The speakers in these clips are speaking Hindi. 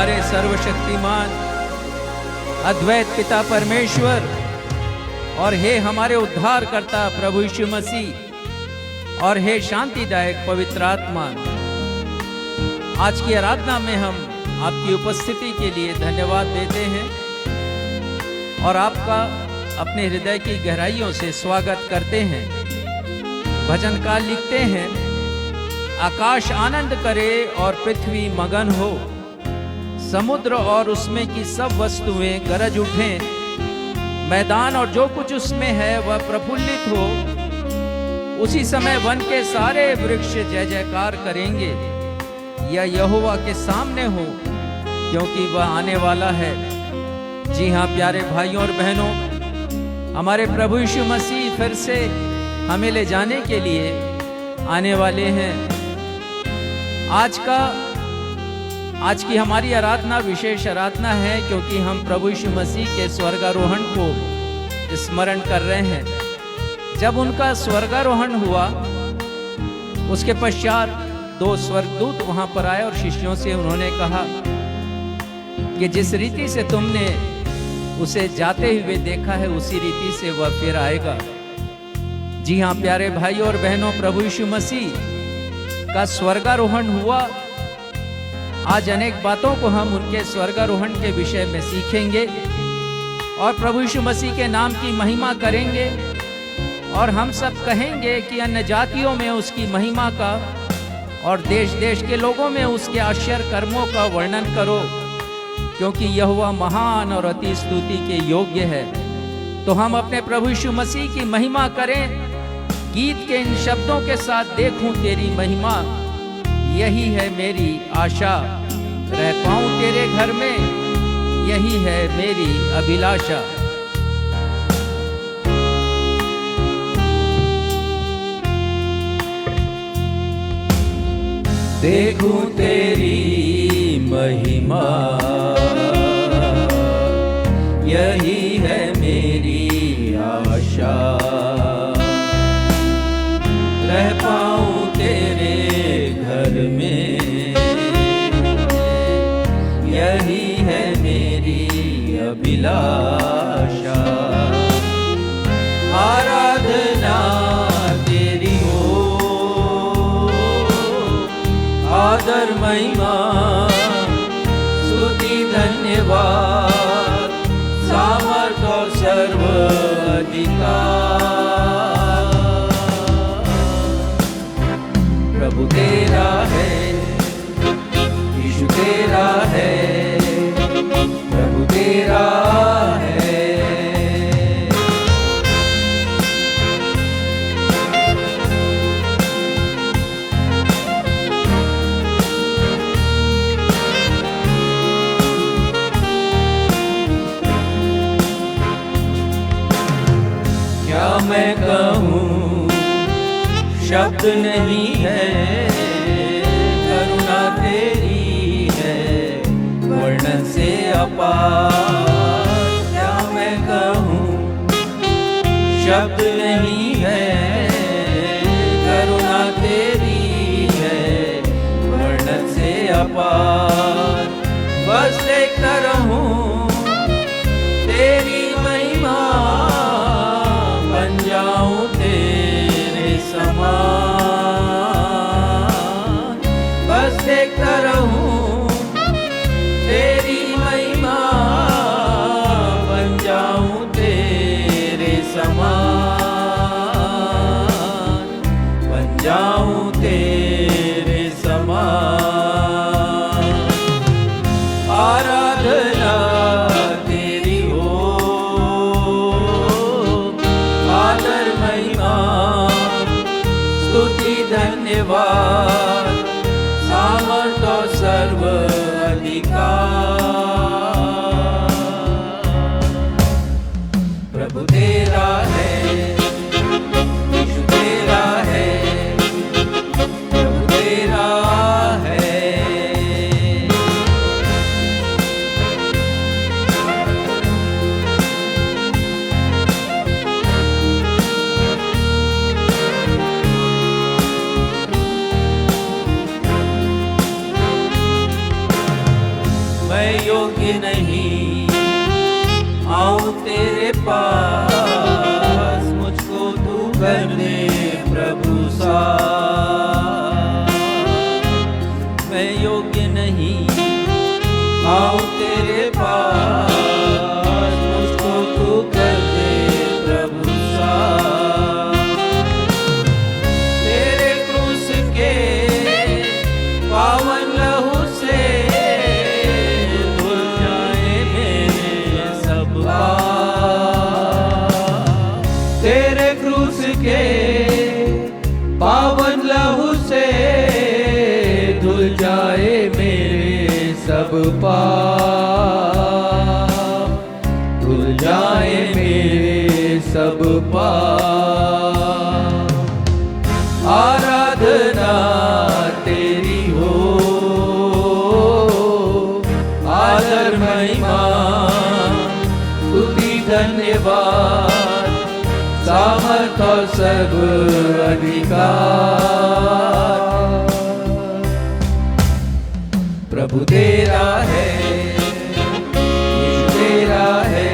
हमारे सर्वशक्तिमान अद्वैत पिता परमेश्वर और हे हमारे उद्धारकर्ता प्रभु यीशु मसीह और हे शांतिदायक पवित्र आत्मा, आज की आराधना में हम आपकी उपस्थिति के लिए धन्यवाद देते हैं और आपका अपने हृदय की गहराइयों से स्वागत करते हैं। भजनकार लिखते हैं, आकाश आनंद करे और पृथ्वी मगन हो, समुद्र और उसमें की सब वस्तुएं गरज उठें, मैदान और जो कुछ उसमें है वह प्रफुल्लित हो। उसी समय वन के सारे वृक्ष जय जयकार करेंगे। यह यहोवा के सामने हो, क्योंकि वह आने वाला है। जी हाँ प्यारे भाइयों और बहनों, हमारे प्रभु यीशु मसीह फिर से हमें ले जाने के लिए आने वाले हैं। आज की हमारी आराधना विशेष आराधना है, क्योंकि हम प्रभु यीशु मसीह के स्वर्गारोहण को स्मरण कर रहे हैं। जब उनका स्वर्गारोहण हुआ, उसके पश्चात 2 स्वर्गदूत वहां पर आए और शिष्यों से उन्होंने कहा कि जिस रीति से तुमने उसे जाते हुए देखा है, उसी रीति से वह फिर आएगा। जी हाँ प्यारे भाइयों और बहनों, प्रभु यीशु मसीह का स्वर्गारोहण हुआ। आज अनेक बातों को हम उनके स्वर्गारोहण के विषय में सीखेंगे और प्रभु यीशु मसीह के नाम की महिमा करेंगे और हम सब कहेंगे कि अन्य जातियों में उसकी महिमा का और देश देश के लोगों में उसके आश्चर्य कर्मों का वर्णन करो, क्योंकि यहोवा महान और अति स्तुति के योग्य है। तो हम अपने प्रभु यीशु मसीह की महिमा करें गीत के इन शब्दों के साथ, देखूं तेरी महिमा, यही है मेरी आशा, रह पाऊं तेरे घर में, यही है मेरी अभिलाषा। देखूं तेरी महिमा, यही है मेरी आशा, रह पाऊं तेरे घर में, यही है मेरी अभिलाषा। आराधना तेरी हो, आदर महिमा स्तुति धन्यवाद, सामर्थ और सर्व अधिकार प्रभु तेरा है, यीशु तेरा है, प्रभु तेरा है। क्या मैं कहूँ, शब्द नहीं है, करुणा तेरी है वर्णन से अपार। क्या मैं कहूँ, शब्द नहीं है, करुणा तेरी है वर्णन से अपार। बस देखता रहूं तेरी महिमा, बन जाऊं तेरे समान। बस देखता रहूं तेरी महिमा, बन जाऊं तेरे समान, बन जाऊं तेरे समान। आराधना तेरी हो, आदर महिमा स्तुति धन्यवाद, सामर्थ और सर्व अधिकार प्रभु तेरा है, यीशु तेरा है, प्रभु तेरा है। योग्य नहीं आऊं तेरे पास, मुझको तू कर दे प्रभु सा। मैं योग्य नहीं आऊं तेरे पास, मुझको तू कर दे प्रभु सा। तेरे क्रूस के पावन लहू से धुल जाए मेरे सब पाप। तेरे क्रूस के पावन लहू से धुल जाए मेरे सब पाप, धुल जाए मेरे सब पाप। आराधना तेरी हो, आदर महिमा स्तुति धन्यवाद, सामर्थ और सब अधिकार प्रभु तेरा है, यीशु तेरा है,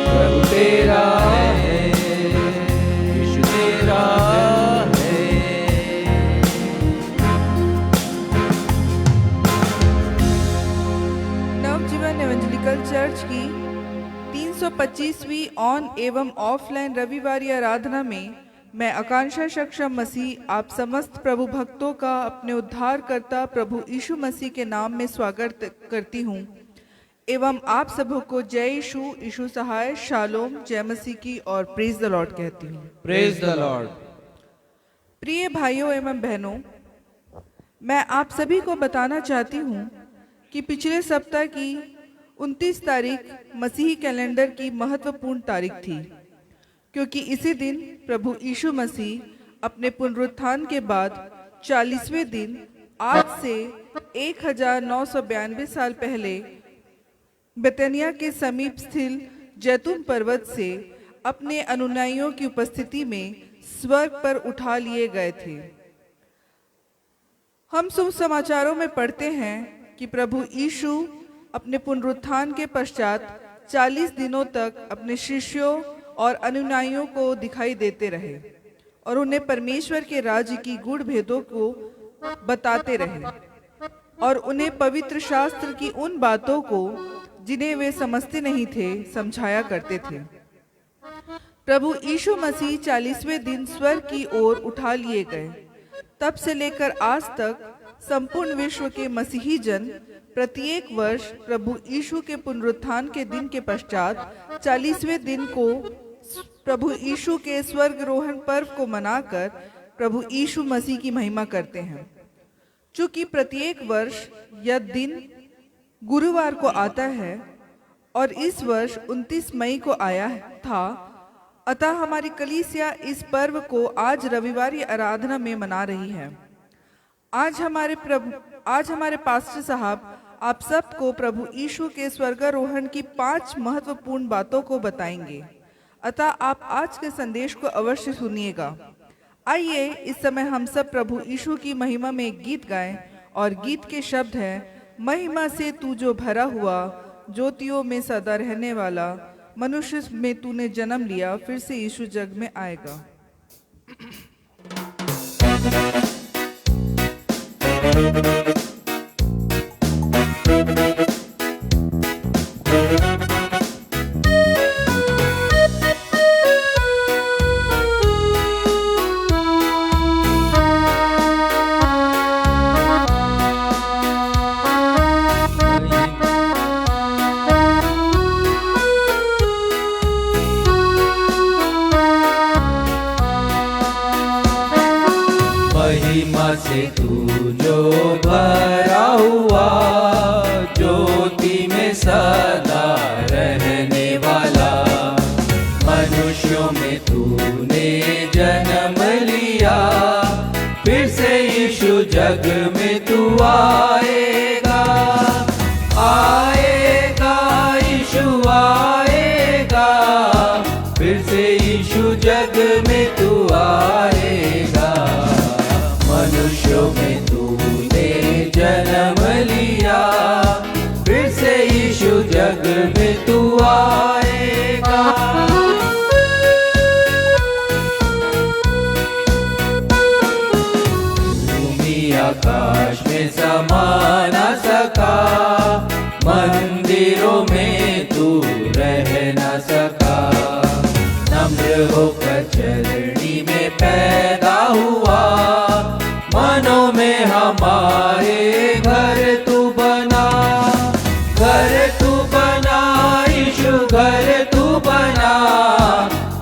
प्रभु तेरा है, यीशु तेरा है। नवजीवन एवेंजेलिकल चर्च की 325वीं ऑन एवं ऑफलाइन रविवारी आराधना में मैं आकांक्षा सक्षम मसीह आप समस्त प्रभु भक्तों का अपने उद्धारकर्ता प्रभु यीशु मसीह के नाम में स्वागत करती हूँ एवं आप सबों को जय यीशु, यीशु सहाय, शालोम, जय मसीह की और प्रेज द लॉर्ड कहती हूँ। Praise the Lord. प्रिय भाइयों एवं बहनों, मैं आप सभी को बताना चाहती हूँ कि पिछले सप्ताह की 29 तारीख मसीही कैलेंडर की महत्वपूर्ण तारीख थी, क्योंकि इसी दिन प्रभु यीशु मसीह अपने पुनरुत्थान के बाद 40वें दिन आज से 1992 साल पहले बेतनिया के समीप स्थित जैतून पर्वत से अपने अनुयायियों की उपस्थिति में स्वर्ग पर उठा लिए गए थे। हम सुसमाचारों में पढ़ते हैं कि प्रभु यीशु अपने पुनरुत्थान के पश्चात 40 दिनों तक अपने शिष्यों और अनुयायियों को दिखाई देते रहे और उन्हें परमेश्वर के राज्य की गूढ़ भेदों को बताते रहे और उन्हें पवित्र शास्त्र की उन बातों को जिन्हें वे समझते नहीं थे समझाया करते थे। प्रभु यीशु मसीह 40वें दिन स्वर्ग की ओर उठा लिए गए। तब से लेकर आज तक संपूर्ण विश्व के मसीही जन प्रत्येक वर्ष प्रभु यीशु के पुनरुत्थान के दिन के पश्चात 40वें दिन को प्रभु यीशु के स्वर्गारोहण पर्व को मनाकर प्रभु यीशु मसीह की महिमा करते हैं। चूंकि प्रत्येक वर्ष यह दिन गुरुवार को आता है और इस वर्ष 29 मई को आया था, अतः हमारी कलीसिया इस पर्व को आज रविवारी आराधना में मना रही है। आज हमारे पास्टर साहब आप सबको प्रभु यीशु के स्वर्गारोहण की 5 महत्वपूर्ण बातों को बताएंगे, अतः आप आज के संदेश को अवश्य सुनिएगा। आइए इस समय हम सब प्रभु यीशु की महिमा में एक गीत गाएं और गीत के शब्द हैं, महिमा से तू जो भरा हुआ, ज्योतियों में सदा रहने वाला, मनुष्य में तूने जन्म लिया, फिर से यीशु जग में आएगा। महिमा से तू जो भरा हुआ, ज्योति में सदा रहने वाला, मनुष्यों में तूने जन्म लिया, फिर से यीशु जग में तू आएगा, आएगा यीशु आएगा, फिर से यीशु जग में तू आएगा, मनुष्यों में तूने जन्म लिया, फिर समा न सका, मंदिरों में तू रह न सका। नम्र होकर चरणी में पैदा हुआ, मनों में हमारे घर तू बना। घर तू बना यीशु, घर तू बना,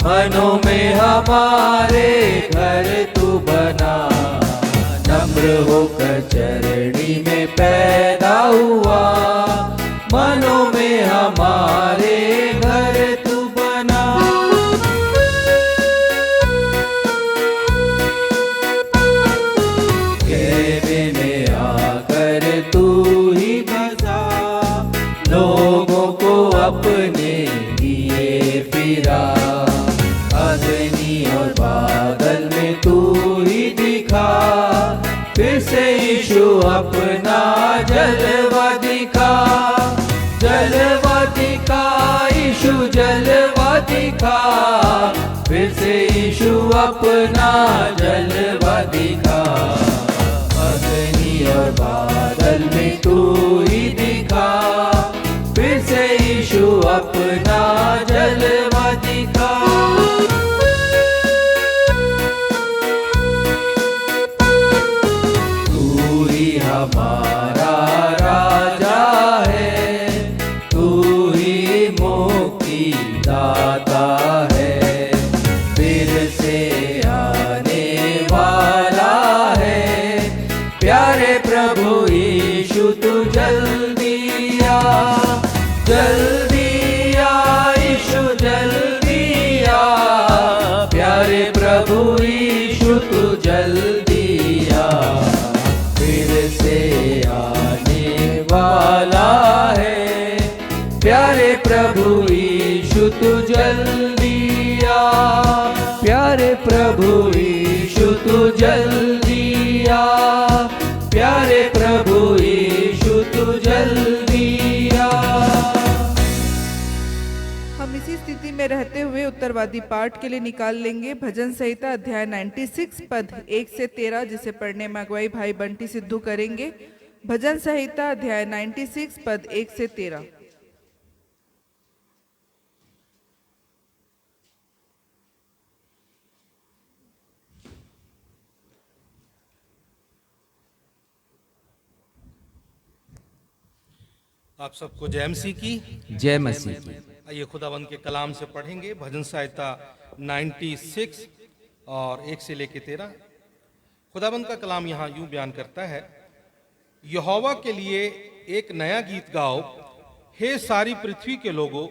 मनों में हमारे घर तू बना। नम्र होकर चरणी में पैदा हुआ, मनों में हमारे घर तू बना। घेरे में आकर तू ही बसा, लोगों को अपने लिए फिरा। अग्नि और बादल में तू ही दिखा, फिर से यीशु अपना जलवा दिखा। जलवा दिखा यीशु, जलवा दिखा, फिर से यीशु अपना जलवा दिखा। अग्नि और बादल में तू ही दिखा, फिर से यीशु अपना जलवा दिखा। तू ही हमारा राजा है, तू ही मुक्ति दाता है, फिर से आने वाला है। प्यारे प्रभु यीशु तू जल्दी आ, जल्दी आ यीशु, जल्दी आ। प्यारे प्रभु यीशु तू जल्दी आ, फिर से आने वाला है। प्यारे प्रभु यीशु तू जल्दी आ, प्यारे प्रभु यीशु तू जल्दी आ। प्यारे प्रभु यीशु तू जल्दी आ। हम इसी स्थिति में रहते हुए उत्तरवादी पाठ के लिए निकाल लेंगे भजन संहिता अध्याय 96 पद 1 से 13, जिसे पढ़ने में अगुवाई भाई बंटी सिद्धू करेंगे। भजन संहिता अध्याय 96 पद 1 से 13। आप सबको जय मसीह की। जय मसीह की। आइए खुदावंद के कलाम से पढ़ेंगे भजन संहिता 96 और 1 से लेकर 13। खुदावंद का कलाम यहाँ यूं बयान करता है, यहोवा के लिए एक नया गीत गाओ, हे सारी पृथ्वी के लोगों,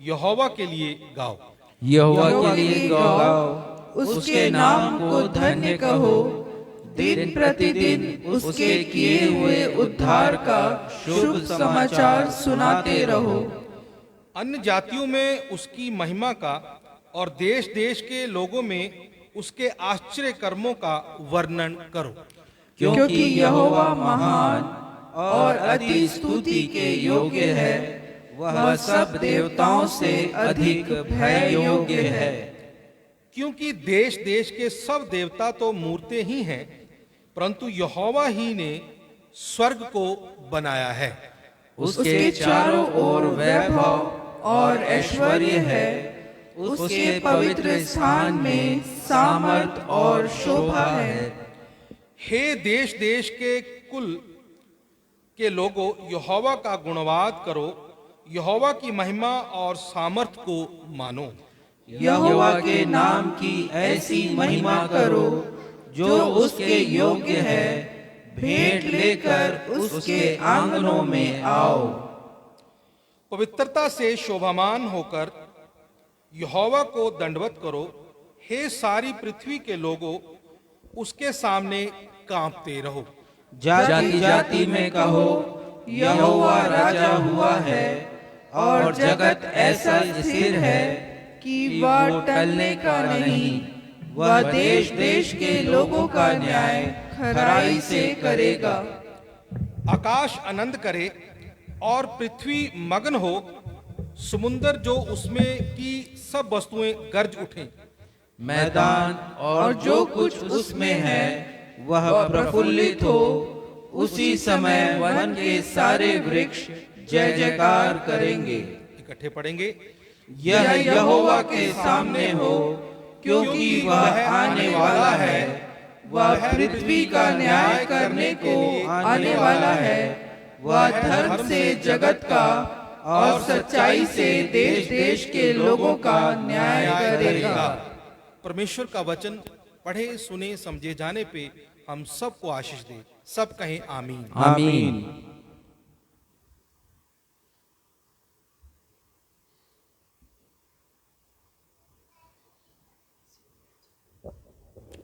यहोवा के लिए गाओ। यहोवा के लिए गाओ, उसके नाम को धन्य कहो, दिन प्रतिदिन उसके किए हुए उद्धार का शुभ समाचार सुनाते रहो। अन्य जातियों में उसकी महिमा का और देश देश के लोगों में उसके आश्चर्य कर्मों का वर्णन करो। क्योंकि यहोवा महान और अति स्तुति के योग्य है, वह सब देवताओं से अधिक भय योग्य है। क्योंकि देश देश के सब देवता तो मूर्तें ही हैं, परंतु यहोवा ही ने स्वर्ग को बनाया है। उसके चारों ओर वैभव और ऐश्वर्य है, उसके पवित्र स्थान में सामर्थ और शोभा है। हे देश देश के कुल के लोगों, यहोवा का गुणवाद करो, यहोवा की महिमा और सामर्थ को मानो। यहोवा के नाम की ऐसी महिमा करो जो उसके योग्य है, भेंट लेकर उसके आंगनों में आओ। पवित्रता से शोभामान होकर यहोवा को दंडवत करो, हे सारी पृथ्वी के लोगों, उसके सामने कांपते रहो। जाति जाति में कहो, यहोवा राजा हुआ है, और जगत ऐसा स्थिर है कि वह टलने का नहीं। वह देश देश के लोगों का न्याय खराई से करेगा। आकाश आनंद करे और पृथ्वी मगन हो, समुंदर जो उसमें की सब वस्तुएं गर्ज उठें। मैदान और जो कुछ उसमें है वह प्रफुल्लित हो, उसी समय वन के सारे वृक्ष जय जयकार करेंगे। इकट्ठे पढ़ेंगे। यह यहोवा के सामने हो, क्योंकि वह आने वाला है, वह पृथ्वी का न्याय करने को आने वाला है। वह धर्म से जगत का और सच्चाई से देश देश के लोगों का न्याय करेगा। परमेश्वर का वचन पढ़े सुने समझे जाने पे हम सबको आशीष दे। सब कहें आमीन। आमीन।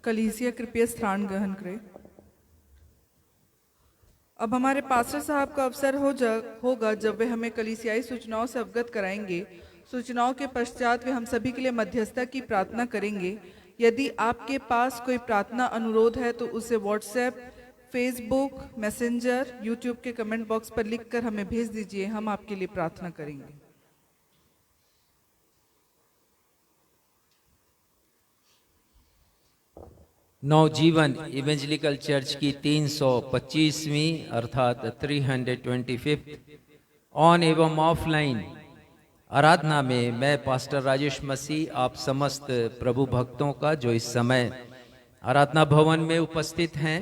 कलीसिया कृपया स्थान ग्रहण करें। अब हमारे पास्टर साहब का अवसर होगा जब वे हमें कलीसियाई सूचनाओं से अवगत कराएंगे। सूचनाओं के पश्चात वे हम सभी के लिए मध्यस्थता की प्रार्थना करेंगे। यदि आपके पास कोई प्रार्थना अनुरोध है तो उसे व्हाट्सएप, फेसबुक, मैसेंजर, यूट्यूब के कमेंट बॉक्स पर लिखकर हमें भेज दीजिए। हम आपके लिए प्रार्थना करेंगे। नवजीवन इवेंजलिकल चर्च की 325वीं अर्थात 325 ऑन एवं ऑफलाइन आराधना में मैं पास्टर राजेश मसीह आप समस्त प्रभु भक्तों का जो इस समय आराधना भवन में उपस्थित हैं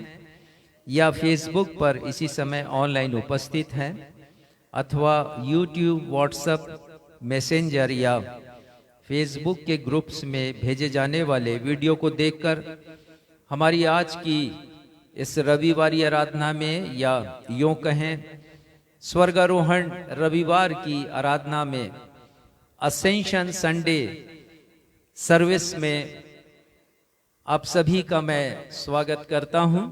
या फेसबुक पर इसी समय ऑनलाइन उपस्थित हैं अथवा यूट्यूब, व्हाट्सएप, मैसेंजर या फेसबुक के ग्रुप्स में भेजे जाने वाले वीडियो को देखकर हमारी आज की इस रविवारी आराधना में या यूं कहें स्वर्गारोहण रविवार की आराधना में असेंशन संडे सर्विस में आप सभी का मैं स्वागत करता हूं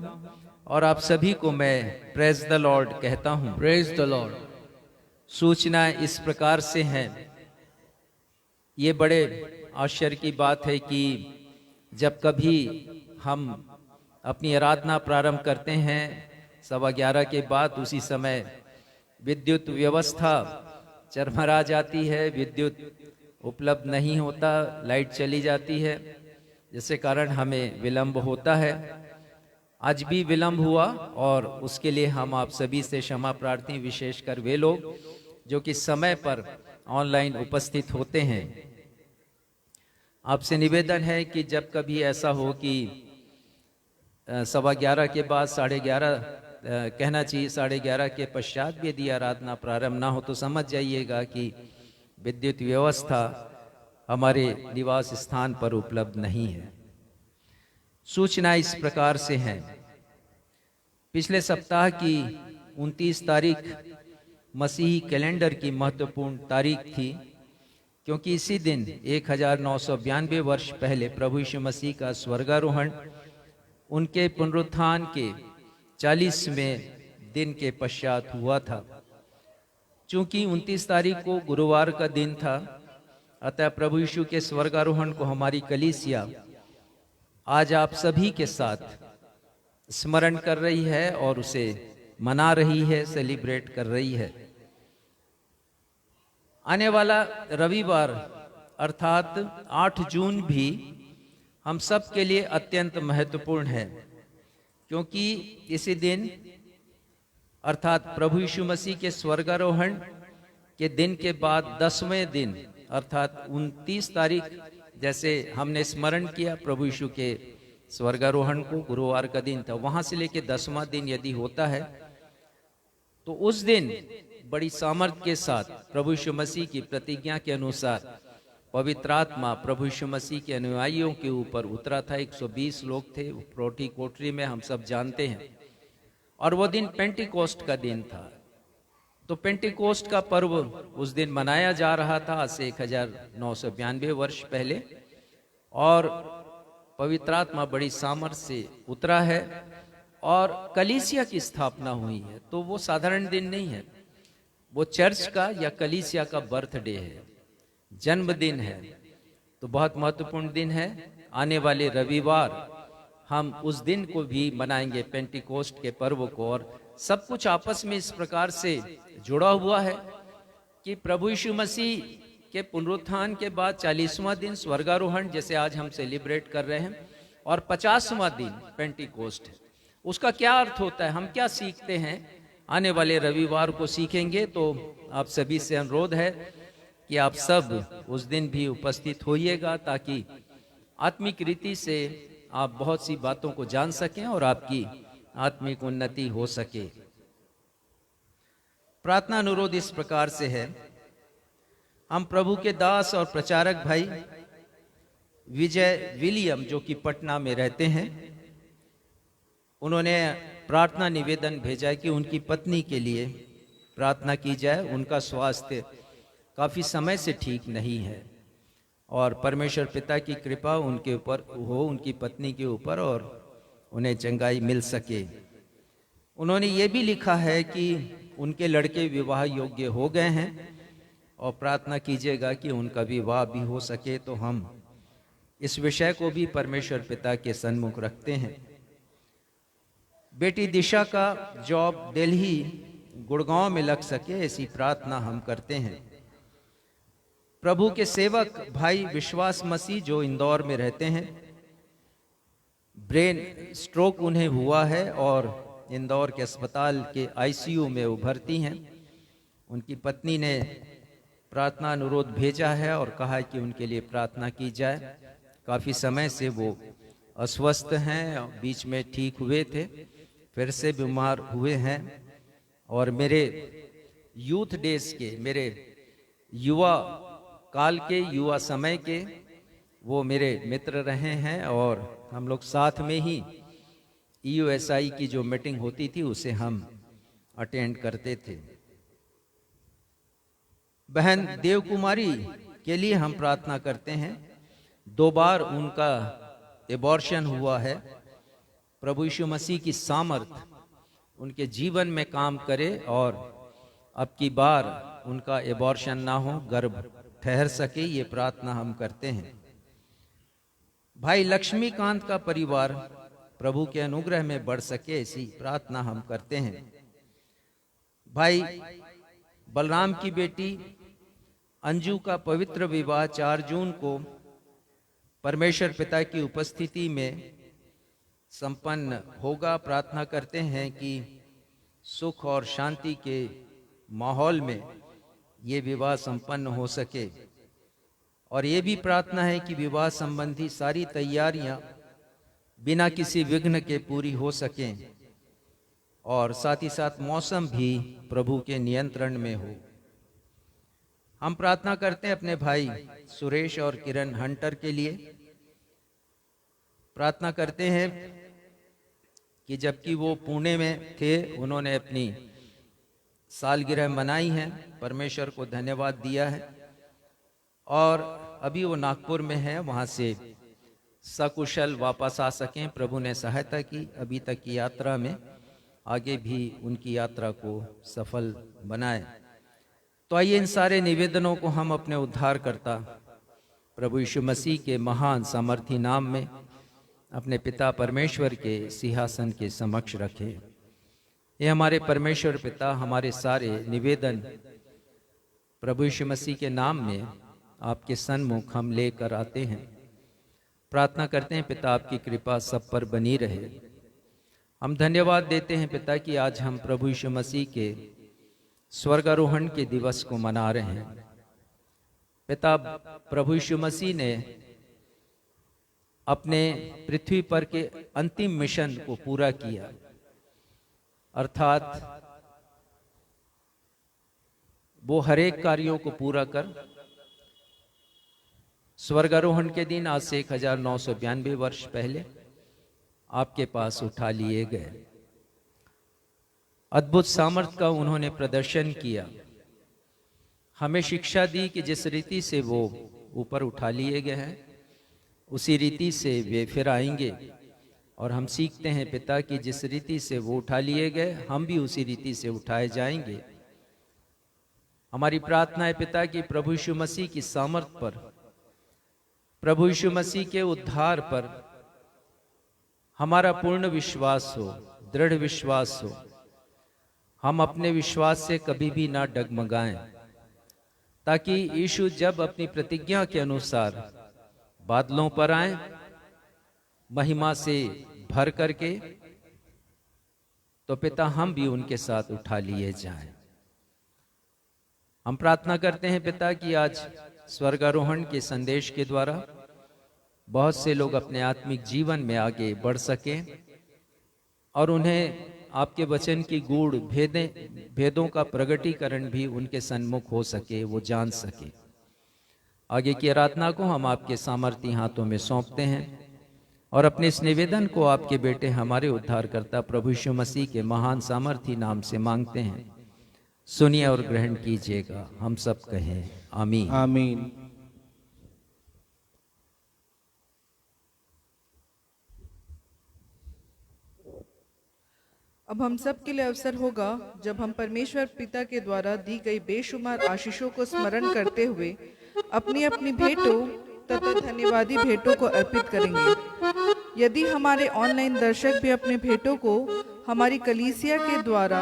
और आप सभी को मैं प्रेज द लॉर्ड कहता हूं। Praise the Lord. सूचना इस प्रकार से है। ये बड़े आश्चर्य की बात है कि जब कभी हम अपनी आराधना प्रारंभ करते हैं 11:15 के बाद, उसी समय विद्युत व्यवस्था चरमरा जाती है, विद्युत उपलब्ध नहीं होता, लाइट चली जाती है, जिसके कारण हमें विलंब होता है। आज भी विलंब हुआ और उसके लिए हम आप सभी से क्षमा प्रार्थी, विशेषकर वे लोग जो कि समय पर ऑनलाइन उपस्थित होते हैं। आपसे निवेदन है कि जब कभी ऐसा हो कि 11:15 के बाद 11:30 कहना चाहिए, 11:30 के पश्चात भी यदि आराधना प्रारंभ ना हो तो समझ जाइएगा कि विद्युत व्यवस्था हमारे निवास स्थान पर उपलब्ध नहीं है। सूचना इस प्रकार से है। पिछले सप्ताह की 29 तारीख मसीही कैलेंडर की महत्वपूर्ण तारीख थी, क्योंकि इसी दिन 1992 वर्ष पहले प्रभु यीशु मसीह का स्वर्गारोहण उनके पुनरुत्थान के 40वें दिन के पश्चात हुआ था। चूंकि 29 तारीख को गुरुवार का दिन था, अतः प्रभु यीशु के स्वर्गारोहण को हमारी कलीसिया आज आप सभी के साथ स्मरण कर रही है और उसे मना रही है, सेलिब्रेट कर रही है। आने वाला रविवार अर्थात 8 जून भी हम सब के लिए अत्यंत महत्वपूर्ण है, क्योंकि इसी दिन अर्थात प्रभु यीशु मसीह के स्वर्गारोहण के दिन के बाद 10वें दिन अर्थात 29 तारीख, जैसे हमने स्मरण किया प्रभु यीशु के स्वर्गारोहण को, गुरुवार का दिन था, वहां से लेके 10वां दिन यदि होता है तो उस दिन बड़ी सामर्थ्य के साथ प्रभु यीशु मसीह की प्रतिज्ञा के अनुसार पवित्र आत्मा प्रभु यीशु मसीह के अनुयायियों के ऊपर उतरा था। 120 लोग थे प्रोटी कोठरी में, हम सब जानते हैं। और वो दिन पेंटिकोस्ट का दिन था। तो पेंटिकोस्ट का पर्व उस दिन मनाया जा रहा था, आज से 1992 वर्ष पहले, और पवित्र आत्मा बड़ी सामर्थ्य से उतरा है और कलीसिया की स्थापना हुई है। तो वो साधारण दिन नहीं है, वो चर्च का या कलीसिया का बर्थडे है, जन्मदिन है। तो बहुत महत्वपूर्ण दिन है। आने वाले रविवार हम उस दिन को भी मनाएंगे, पेंटिकोस्ट के पर्व को, और सब कुछ आपस में इस प्रकार से जुड़ा हुआ है कि प्रभु यीशु मसीह के पुनरुत्थान के बाद 40वां दिन स्वर्गारोहण, जैसे आज हम सेलिब्रेट कर रहे हैं, और 50वां दिन पेंटिकोस्ट है। उसका क्या अर्थ होता है, हम क्या सीखते हैं, आने वाले रविवार को सीखेंगे। तो आप सभी से अनुरोध है कि आप सब उस दिन भी उपस्थित होइएगा, ताकि आत्मिक रीति से आप बहुत सी बातों को जान सकें और आपकी आत्मिक उन्नति हो सके। प्रार्थना अनुरोध इस प्रकार से है। हम प्रभु के दास और प्रचारक भाई विजय विलियम, जो कि पटना में रहते हैं, उन्होंने प्रार्थना निवेदन भेजा है कि उनकी पत्नी के लिए प्रार्थना की जाए। उनका स्वास्थ्य काफ़ी समय से ठीक नहीं है और परमेश्वर पिता की कृपा उनके ऊपर हो, उनकी पत्नी के ऊपर, और उन्हें चंगाई मिल सके। उन्होंने ये भी लिखा है कि उनके लड़के विवाह योग्य हो गए हैं और प्रार्थना कीजिएगा कि उनका विवाह भी हो सके। तो हम इस विषय को भी परमेश्वर पिता के सन्मुख रखते हैं। बेटी दिशा का जॉब दिल्ली गुड़गांव में लग सके, ऐसी प्रार्थना हम करते हैं। प्रभु के सेवक भाई विश्वास मसीह, जो इंदौर में रहते हैं, ब्रेन स्ट्रोक उन्हें हुआ है और इंदौर के अस्पताल के आईसीयू में वो भर्ती हैं। उनकी पत्नी ने प्रार्थना अनुरोध भेजा है और कहा है कि उनके लिए प्रार्थना की जाए। काफ़ी समय से वो अस्वस्थ हैं, बीच में ठीक हुए थे, फिर से बीमार हुए हैं। और मेरे यूथ डेज के, मेरे युवा काल के, युवा समय के वो मेरे मित्र रहे हैं और हम लोग साथ में ही EUSI की जो मीटिंग होती थी उसे हम अटेंड करते थे। बहन देव कुमारी के लिए हम प्रार्थना करते हैं। 2 बार उनका एबॉर्शन हुआ है। प्रभु यीशु मसीह की सामर्थ उनके जीवन में काम करे और अब की बार उनका एबॉर्शन ना हो, गर्भ ठहर सके, ये प्रार्थना हम करते हैं। भाई लक्ष्मीकांत का परिवार प्रभु के अनुग्रह में बढ़ सके, ऐसी प्रार्थना हम करते हैं। भाई बलराम की बेटी अंजू का पवित्र विवाह 4 जून को परमेश्वर पिता की उपस्थिति में संपन्न होगा। प्रार्थना करते हैं कि सुख और शांति के माहौल में ये विवाह संपन्न हो सके। और ये भी प्रार्थना है कि विवाह संबंधी सारी तैयारियां बिना किसी विघ्न के पूरी हो सकें और साथ ही साथ मौसम भी प्रभु के नियंत्रण में हो। हम प्रार्थना करते हैं अपने भाई सुरेश और किरण हंटर के लिए। प्रार्थना करते हैं कि जबकि वो पुणे में थे, उन्होंने अपनी सालगिरह मनाई है, परमेश्वर को धन्यवाद दिया है और अभी वो नागपुर में है, वहाँ से सकुशल वापस आ सकें। प्रभु ने सहायता की अभी तक की यात्रा में, आगे भी उनकी यात्रा को सफल बनाए। तो आइए इन सारे निवेदनों को हम अपने उद्धारकर्ता प्रभु यीशु मसीह के महान सामर्थी नाम में अपने पिता परमेश्वर के सिंहासन के समक्ष रखें। ये हमारे परमेश्वर पिता, हमारे सारे निवेदन प्रभु यीशु मसीह के नाम में आपके सन्मुख हम लेकर आते हैं। प्रार्थना करते हैं पिता, आपकी कृपा सब पर बनी रहे। हम धन्यवाद देते हैं पिता कि आज हम प्रभु यीशु मसीह के स्वर्गारोहण के दिवस को मना रहे हैं। पिता, प्रभु यीशु मसीह ने अपने पृथ्वी पर के अंतिम मिशन को पूरा किया, अर्थात वो हर एक कार्यों को पूरा कर स्वर्गारोहण के दिन आज से 1992 वर्ष पहले आपके पास उठा लिए गए। अद्भुत सामर्थ का उन्होंने प्रदर्शन किया, हमें शिक्षा दी कि जिस रीति से वो ऊपर उठा लिए गए हैं उसी रीति से वे फिर आएंगे। और हम सीखते हैं पिता कि जिस रीति से वो उठा लिए गए हम भी उसी रीति से उठाए जाएंगे। हमारी प्रार्थना है पिता कि प्रभु यीशु मसीह की सामर्थ पर, प्रभु यीशु मसीह के उद्धार पर हमारा पूर्ण विश्वास हो, दृढ़ विश्वास हो। हम अपने विश्वास से कभी भी ना डगमगाएं, ताकि यीशु जब अपनी प्रतिज्ञा के अनुसार बादलों पर आए, महिमा से भर करके तो पिता हम भी उनके साथ उठा लिए जाएं। हम प्रार्थना करते हैं पिता कि आज स्वर्गारोहण के संदेश के द्वारा बहुत से लोग अपने आत्मिक जीवन में आगे बढ़ सकें और उन्हें आपके वचन की गूढ़ भेदों का प्रगटीकरण भी उनके सन्मुख हो सके, वो जान सके। आगे की आराधना को हम आपके सामर्थी हाथों में सौंपते हैं और अपने इस निवेदन को आपके बेटे हमारे उद्धारकर्ता प्रभु यीशु मसीह के महान सामर्थी नाम से मांगते हैं। सुनिए और ग्रहण कीजिएगा। हम सब कहें आमीन। आमीन। अब हम सब के लिए अवसर होगा जब हम परमेश्वर पिता के द्वारा दी गई बेशुमार आशीषों को स्मरण करते हुए अपनी अपनी भेंटों तथा धन्यवादी भेंटों को अर्पित करेंगे। यदि हमारे ऑनलाइन दर्शक भी अपने भेंटों को हमारी कलीसिया के द्वारा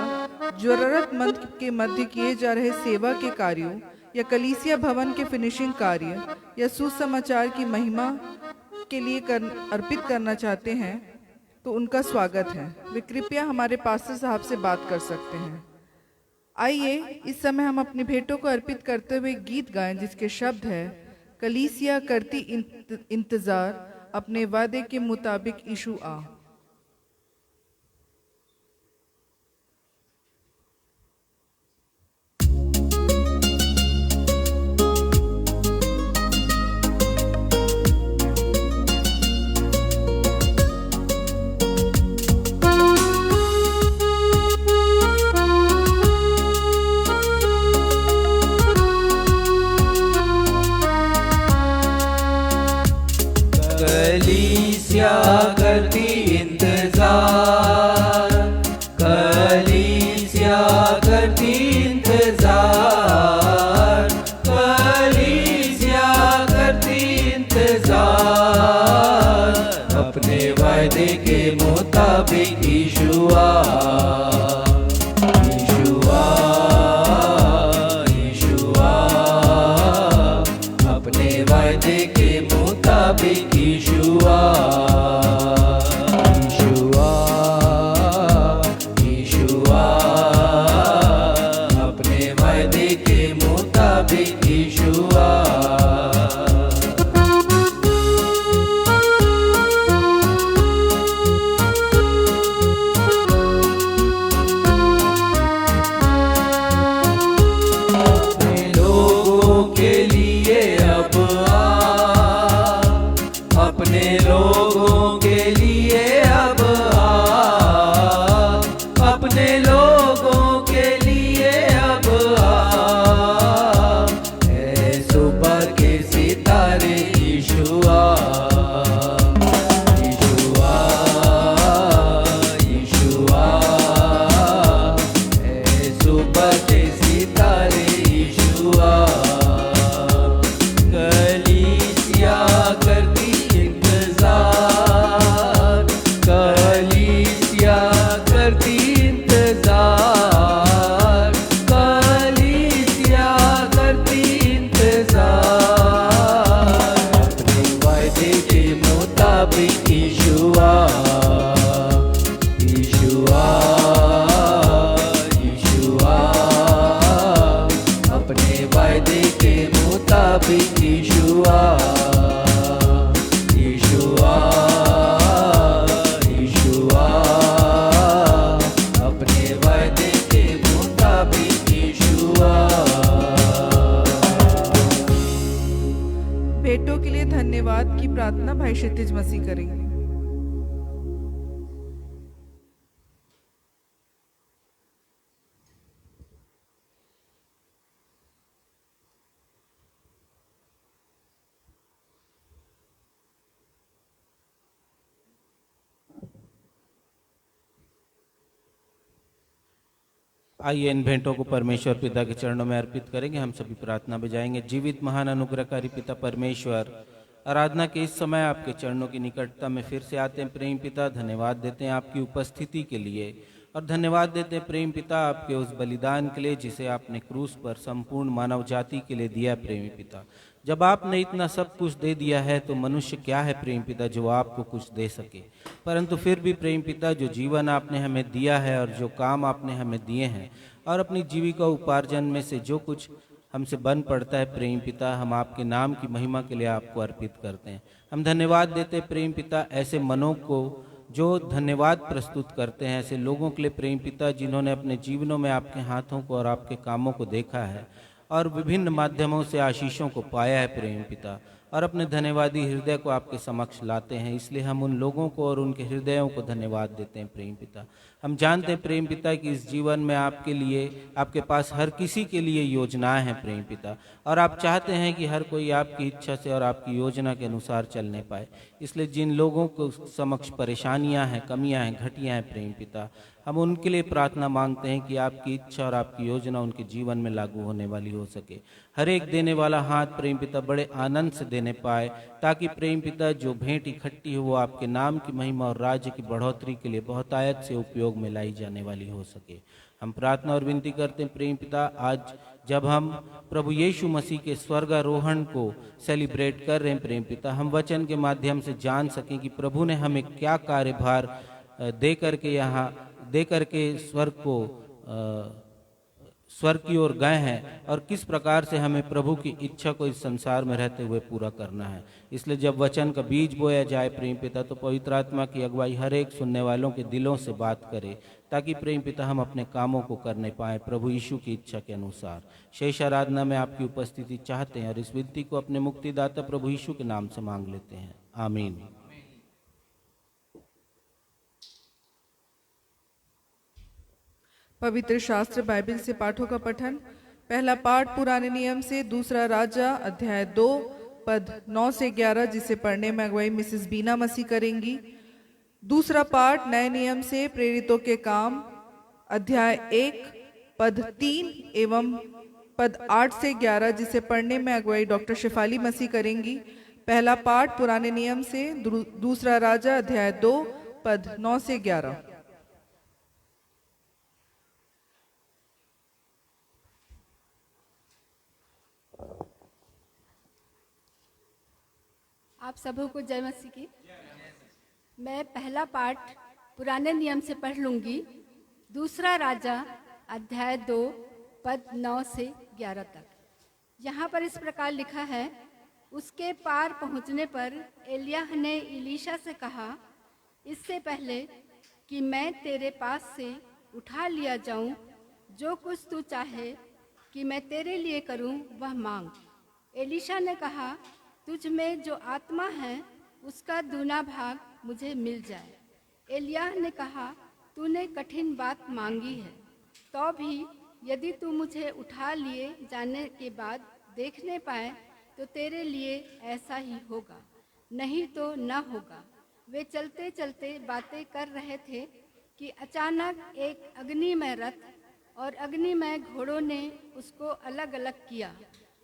जरूरतमंद के मध्य किए जा रहे सेवा के कार्यों या कलीसिया भवन के फिनिशिंग कार्य या सुसमाचार की महिमा के लिए अर्पित करना चाहते हैं तो उनका स्वागत है। वे कृपया हमारे पास्टर साहब से बात कर सकते हैं। आइए इस समय हम अपनी भेंटों को अर्पित करते हुए गीत गाएं जिसके शब्द है, कलीसिया करती इंतजार अपने वादे के मुताबिक यीशु आ। कलीसिया करती इंतजार, कलीसिया करती इंतजार, कलीसिया करती इंतजार, अपने वायदे के मुताबिक यीशु आ, यीशु आ, यीशु आ, अपने वायदे के मुताबिक यीशु आ, यीशु आ, यीशु आ, अपने वायदे के मुताबिक यीशु आ। अपने लोगों के लिए अब आ, अपने लोगों के लिए अब आ, अपने लोगों के लिए अब आ, ऐ सुबह के सितारे यीशु आ, यीशु आ, यीशु आ, ऐ सुबह के सितारे यीशु आ। कलीसिया करती इंतजार, कलीसिया करती इंतजार, कलीसिया करती इंतजार, अपने वायदे के मुताबिक यीशु आ, यीशु आ, यीशु आ, अपने वायदे के मुताबिक यीशु आ, यीशु आ, यीशु आ, अपने वायदे के मुताबिक यीशु आ। भेंटों के लिए धन्यवाद की प्रार्थना भाई क्षितिज मसीह करेंगे। आइए इन भेंटों को परमेश्वर पिता के चरणों में अर्पित करेंगे। हम सभी प्रार्थना बजाएंगे। जीवित महान अनुग्रहकारी पिता परमेश्वर, आराधना के इस समय आपके चरणों की निकटता में फिर से आते हैं। प्रेम पिता, धन्यवाद देते हैं आपकी उपस्थिति के लिए और धन्यवाद देते हैं प्रेम पिता आपके उस बलिदान के लिए जिसे आपने क्रूस पर संपूर्ण मानव जाति के लिए दिया। प्रेमी पिता, जब आपने इतना सब कुछ दे दिया है तो मनुष्य क्या है प्रेम पिता जो आपको कुछ दे सके। परंतु फिर भी प्रेम पिता जो जीवन आपने हमें दिया है और जो काम आपने हमें दिए हैं और अपनी जीविका उपार्जन में से जो कुछ हमसे बन पड़ता है प्रेम पिता, हम आपके नाम की महिमा के लिए आपको अर्पित करते हैं। हम धन्यवाद देते हैं प्रेम पिता ऐसे मनों को जो धन्यवाद प्रस्तुत करते हैं, ऐसे लोगों के लिए प्रेम पिता जिन्होंने अपने जीवनों में आपके हाथों को और आपके कामों को देखा है और विभिन्न माध्यमों से आशीषों को पाया है प्रेम पिता, और अपने धन्यवादी हृदय को आपके समक्ष लाते हैं। इसलिए हम उन लोगों को और उनके हृदयों को धन्यवाद देते हैं प्रेम पिता। हम जानते हैं प्रेम पिता कि इस जीवन में आपके लिए, आपके पास हर किसी के लिए योजनाएं हैं प्रेम पिता, और आप चाहते हैं कि हर कोई आपकी इच्छा से और आपकी योजना के अनुसार चलने पाए। इसलिए जिन लोगों को समक्ष परेशानियां हैं, कमियां हैं, घटियां हैं प्रेम पिता, हम उनके लिए प्रार्थना मांगते हैं कि आपकी इच्छा और आपकी योजना उनके जीवन में लागू होने वाली हो सके। हर एक देने वाला हाथ प्रेम पिता बड़े आनंद से देने पाए, ताकि प्रेम पिता जो भेंट इकट्ठी हो वो आपके नाम की महिमा और राज्य की बढ़ोतरी के लिए बहुतायत से उपयोग में लाई जाने वाली हो सके। हम प्रार्थना और विनती करते हैं प्रेम पिता, आज जब हम प्रभु यीशु मसीह के स्वर्गारोहण को सेलिब्रेट कर रहे हैं प्रेम पिता, हम वचन के माध्यम से जान सकें कि प्रभु ने हमें क्या कार्यभार दे करके स्वर्ग की ओर गए हैं और किस प्रकार से हमें प्रभु की इच्छा को इस संसार में रहते हुए पूरा करना है। इसलिए जब वचन का बीज बोया जाए प्रेम पिता, तो पवित्र आत्मा की अगुवाई हर एक सुनने वालों के दिलों से बात करे, ताकि प्रेम पिता हम अपने कामों को करने पाए प्रभु यीशु की इच्छा के अनुसार। शेष आराधना में आपकी उपस्थिति चाहते हैं और इस विनती को अपने मुक्तिदाता प्रभु यीशु के नाम से मांग लेते हैं, आमीन। पवित्र शास्त्र बाइबल से पाठों का पठन। पहला पाठ पुराने नियम से दूसरा राजा अध्याय 2 पद 9 से 11, जिसे पढ़ने में अगुवाई मिसेस बीना मसीह करेंगी। दूसरा पाठ नए नियम से प्रेरितों के काम अध्याय 1 पद 3 एवं पद 8 से 11, जिसे पढ़ने में अगुवाई डॉक्टर शिफाली मसीह करेंगी। पहला पाठ पुराने नियम से दूसरा राजा अध्याय 2 पद 9 से 11। आप सबों को जय मसीह की। मैं पहला पाठ पुराने नियम से पढ़ लूंगी। दूसरा राजा अध्याय 2 पद 9 से 11 तक। यहाँ पर इस प्रकार लिखा है, उसके पार पहुँचने पर एलिय्याह ने एलीशा से कहा, इससे पहले कि मैं तेरे पास से उठा लिया जाऊं, जो कुछ तू चाहे कि मैं तेरे लिए करूं वह मांग। एलीशा ने कहा, तुझ में जो आत्मा है उसका दूना भाग मुझे मिल जाए। एलिय्याह ने कहा, तूने कठिन बात मांगी है, तो भी यदि तू मुझे उठा लिए जाने के बाद देखने पाए तो तेरे लिए ऐसा ही होगा, नहीं तो न होगा। वे चलते चलते बातें कर रहे थे कि अचानक एक अग्निमय रथ और अग्निमय घोड़ों ने उसको अलग अलग किया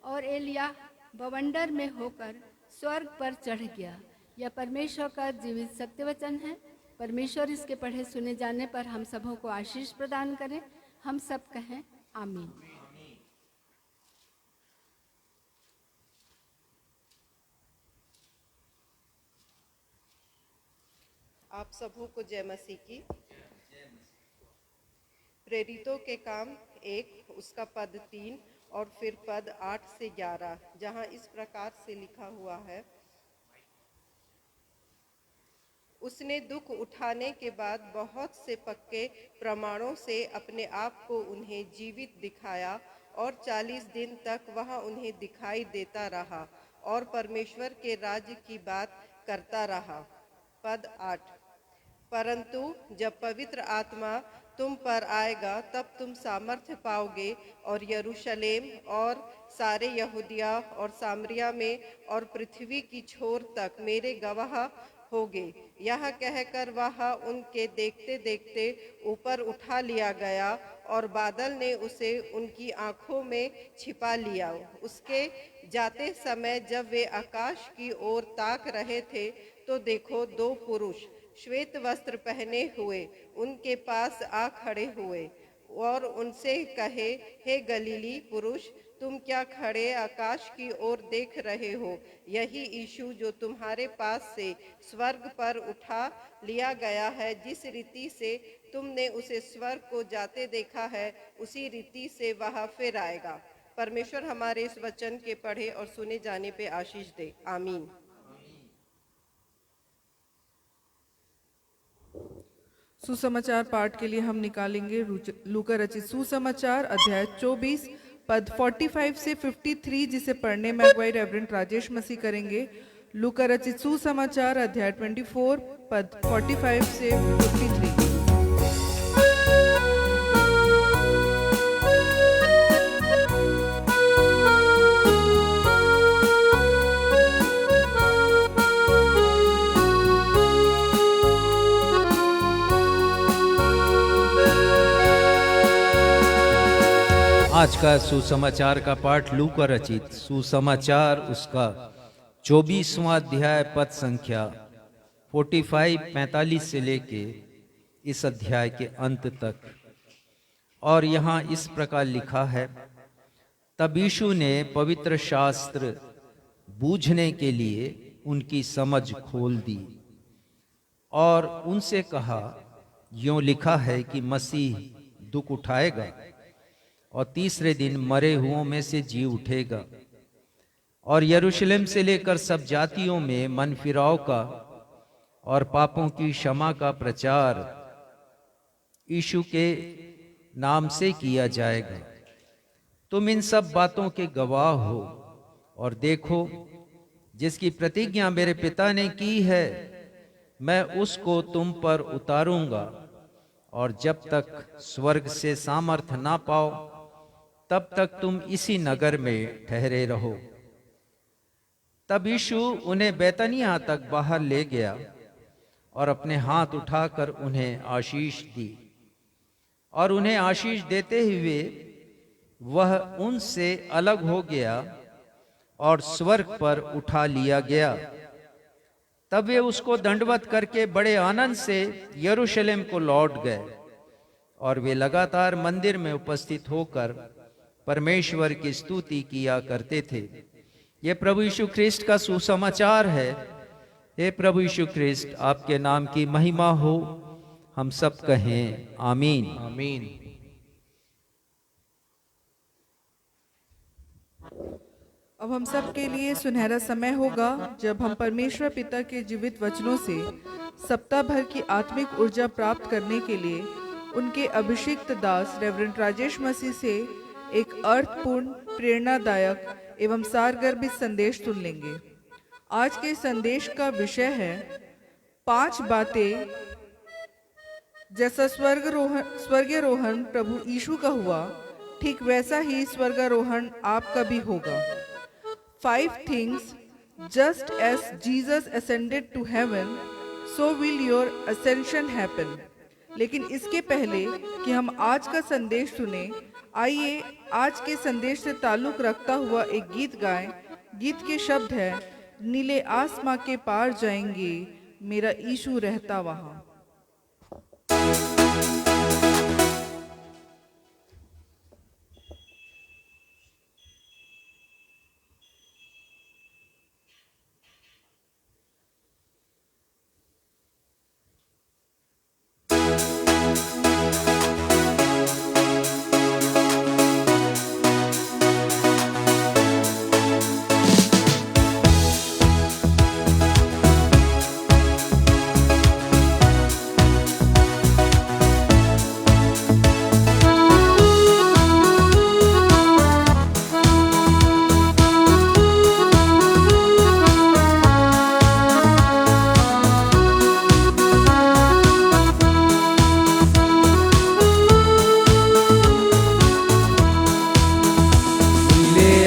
और एलिय्याह बवंडर में होकर स्वर्ग पर चढ़ गया। यह परमेश्वर का जीवित सत्य वचन है। परमेश्वर इसके पढ़े सुने जाने पर हम सबों को आशीष प्रदान करें। हम सब कहें आमीन। आप सबों को जय मसीह की। प्रेरितों के काम 1 उसका पद 3 और फिर पद 8 से 11, जहां इस प्रकार से लिखा हुआ है, उसने दुख उठाने के बाद बहुत से पक्के प्रमाणों से अपने आप को उन्हें जीवित दिखाया और 40 दिन तक वह उन्हें दिखाई देता रहा और परमेश्वर के राज्य की बात करता रहा। पद 8, परंतु जब पवित्र आत्मा तुम पर आएगा तब तुम सामर्थ्य पाओगे और यरूशलेम और सारे यहूदिया और सामरिया में और पृथ्वी की छोर तक मेरे गवाह होगे। यह कहकर वह उनके देखते देखते ऊपर उठा लिया गया और बादल ने उसे उनकी आंखों में छिपा लिया। उसके जाते समय जब वे आकाश की ओर ताक रहे थे तो देखो 2 पुरुष श्वेत वस्त्र पहने हुए उनके पास आ खड़े हुए और उनसे कहे, हे गलीली पुरुष, तुम क्या खड़े आकाश की ओर देख रहे हो? यही यीशु जो तुम्हारे पास से स्वर्ग पर उठा लिया गया है, जिस रीति से तुमने उसे स्वर्ग को जाते देखा है, उसी रीति से वह फिर आएगा। परमेश्वर हमारे इस वचन के पढ़े और सुने जाने पे आशीष दे। आमीन। सुसमाचार पाठ के लिए हम निकालेंगे लूका रचित सुसमाचार अध्याय 24 पद 45 से 53, जिसे पढ़ने में अगुवाई रेवरेंड राजेश मसीह करेंगे। लूका रचित सुसमाचार अध्याय 24 पद 45 से 53। आज का सुसमाचार का पाठ लूका रचित सुसमाचार उसका 24वां अध्याय पद संख्या 45 से लेके इस अध्याय के अंत तक। और यहाँ इस प्रकार लिखा है, तब यीशु ने पवित्र शास्त्र बूझने के लिए उनकी समझ खोल दी और उनसे कहा, यूं लिखा है कि मसीह दुख उठाएगा और तीसरे दिन मरे हुओं में से जी उठेगा और यरूशलेम से लेकर सब जातियों में मन फिराव का और पापों की क्षमा का प्रचार यीशु के नाम से किया जाएगा। तुम इन सब बातों के गवाह हो। और देखो, जिसकी प्रतिज्ञा मेरे पिता ने की है, मैं उसको तुम पर उतारूंगा, और जब तक स्वर्ग से सामर्थ ना पाओ तब तक तुम इसी नगर में ठहरे रहो। तब यीशु उन्हें बैतनिय्याह तक बाहर ले गया और अपने हाथ उठाकर उन्हें आशीष दी, और उन्हें आशीष देते हुए वह उनसे अलग हो गया और स्वर्ग पर उठा लिया गया। तब वे उसको दंडवत करके बड़े आनंद से यरूशलेम को लौट गए, और वे लगातार मंदिर में उपस्थित होकर परमेश्वर की स्तुति किया करते थे। ये प्रभु यीशु ख्रिस्ट का सुसमाचार है। हे प्रभु यीशु ख्रिस्ट, आपके नाम की महिमा हो। हम सब कहें आमीन। आमीन। अब हम सब के लिए सुनहरा समय होगा जब हम परमेश्वर पिता के जीवित वचनों से सप्ताह भर की आत्मिक ऊर्जा प्राप्त करने के लिए उनके अभिषिक्त दास रेवरेंड राजेश मसीह से एक अर्थपूर्ण, प्रेरणादायक एवं सारगर्भित संदेश सुन लेंगे। आज के संदेश का विषय है 5 बातें। जैसा स्वर्गारोहण प्रभु यीशु का हुआ, ठीक वैसा ही स्वर्गारोहण आपका भी होगा। 5 things, just as Jesus ascended to heaven, so will your ascension happen। लेकिन इसके पहले कि हम आज का संदेश सुने, आइए आज के संदेश से ताल्लुक रखता हुआ एक गीत गाएं। गीत के शब्द है, नीले आसमां के पार जाएंगे, मेरा यीशु रहता वहां।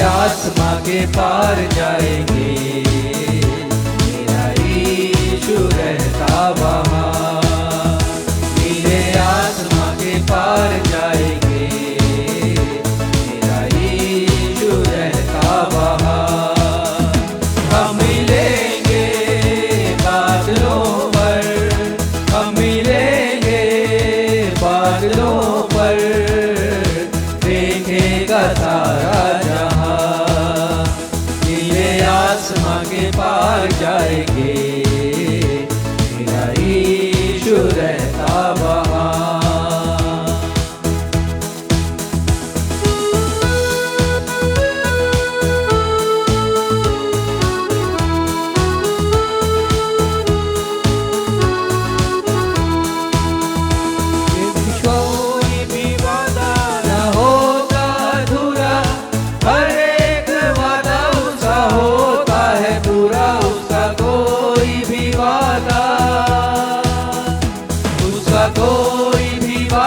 आसमां के पार जाएंगे, मेरा यीशु रहता वहाँ। नीले आसमां के पार जाएंगे, मेरा यीशु रहता वहाँ। हम मिलेंगे बादलों पर, हम मिलेंगे बादलों पर, देखेगा सारा जहां।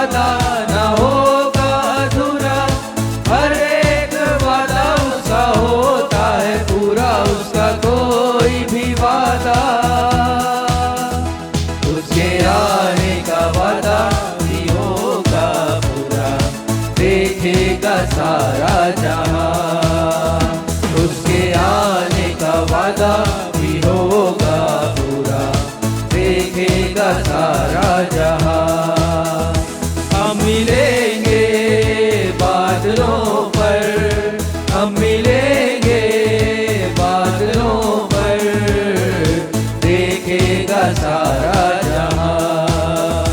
वादा न होगा अधूरा, हर एक वादा उसका होता है पूरा, उसका कोई भी वादा। उसके आने का वादा भी होगा पूरा, देखेगा सारा जहां। उसके आने का वादा भी होगा पूरा, देखेगा सारा जहां। हम मिलेंगे बादलों पर, हम मिलेंगे बादलों पर, देखेगा सारा जहां।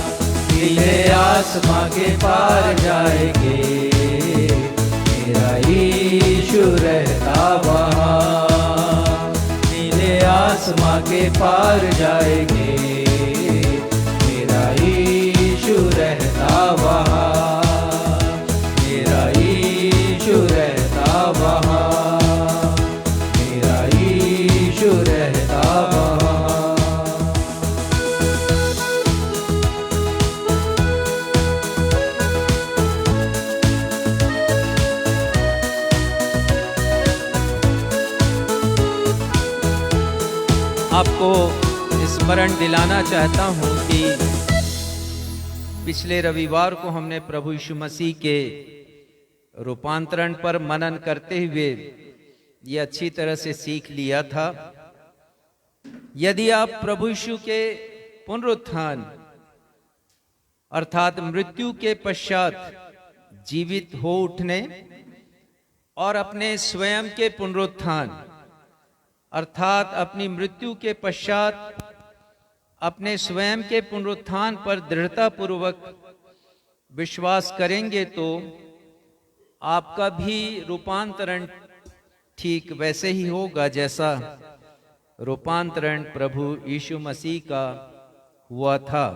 नीले आसमां के पार जाएंगे, मेरा यीशु रहता वहाँ। नीले आसमां के पार जाएंगे, मेरा यीशु रहता वहाँ, मेरा यीशु रहता वहाँ, मेरा यीशु रहता वहाँ। आपको स्मरण दिलाना चाहता हूं कि पिछले रविवार को हमने प्रभु यीशु मसीह के रूपांतरण पर मनन करते हुए ये अच्छी तरह से सीख लिया था। यदि आप प्रभु यीशु के पुनरुत्थान अर्थात मृत्यु के पश्चात जीवित हो उठने और अपने स्वयं के पुनरुत्थान अर्थात अपनी मृत्यु के पश्चात अपने स्वयं के पुनरुत्थान पर दृढ़ता पूर्वक विश्वास करेंगे तो आपका भी रूपांतरण ठीक वैसे ही होगा जैसा रूपांतरण प्रभु यीशु मसीह का हुआ था।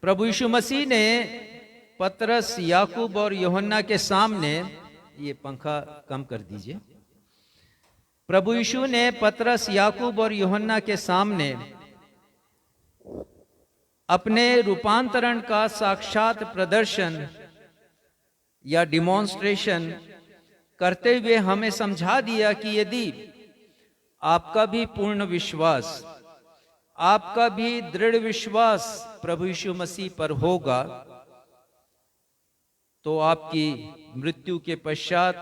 प्रभु यीशु मसीह ने पतरस, याकूब और यूहन्ना के सामने, ये पंखा कम कर दीजिए, प्रभु यीशु ने पतरस, याकूब और यूहन्ना के सामने अपने रूपांतरण का साक्षात प्रदर्शन या डिमॉन्स्ट्रेशन करते हुए हमें समझा दिया कि यदि आपका भी पूर्ण विश्वास, आपका भी दृढ़ विश्वास प्रभु यीशु मसीह पर होगा तो आपकी मृत्यु के पश्चात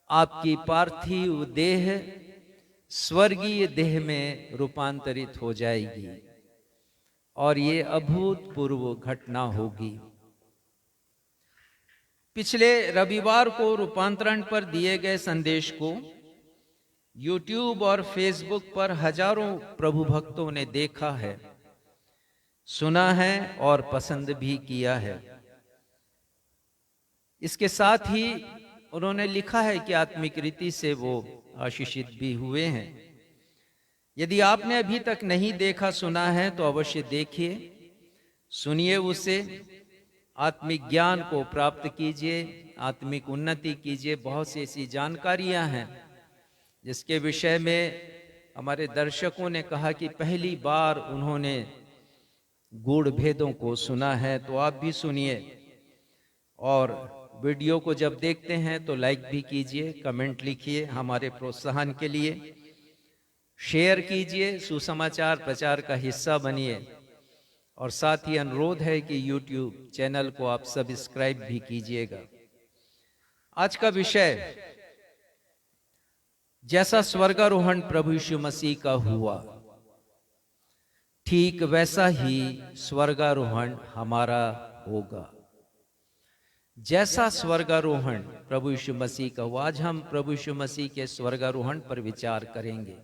आपकी पार्थिव देह स्वर्गीय देह में रूपांतरित हो जाएगी और ये अभूतपूर्व घटना होगी। पिछले रविवार को रूपांतरण पर दिए गए संदेश को YouTube और Facebook पर हजारों प्रभु भक्तों ने देखा है, सुना है और पसंद भी किया है। इसके साथ ही उन्होंने लिखा है कि आत्मिक रीति से वो आशीषित भी हुए हैं। यदि आपने अभी तक नहीं देखा सुना है तो अवश्य देखिए, सुनिए उसे, आत्मिक ज्ञान को प्राप्त कीजिए, आत्मिक उन्नति कीजिए। बहुत सी ऐसी जानकारियां हैं जिसके विषय में हमारे दर्शकों ने कहा कि पहली बार उन्होंने गूढ़ भेदों को सुना है, तो आप भी सुनिए और वीडियो को जब देखते हैं तो लाइक भी कीजिए, कमेंट लिखिए हमारे प्रोत्साहन के लिए, शेयर कीजिए, सुसमाचार प्रचार का हिस्सा बनिए और साथ ही अनुरोध है कि YouTube चैनल को आप सब्सक्राइब भी कीजिएगा। आज का विषय, जैसा स्वर्गारोहण प्रभु यीशु मसीह का हुआ ठीक वैसा ही स्वर्गारोहण हमारा होगा। जैसा स्वर्गारोहण प्रभु यीशु मसीह का हुआ, आज हम प्रभु यीशु मसीह के स्वर्गारोहण पर विचार करेंगे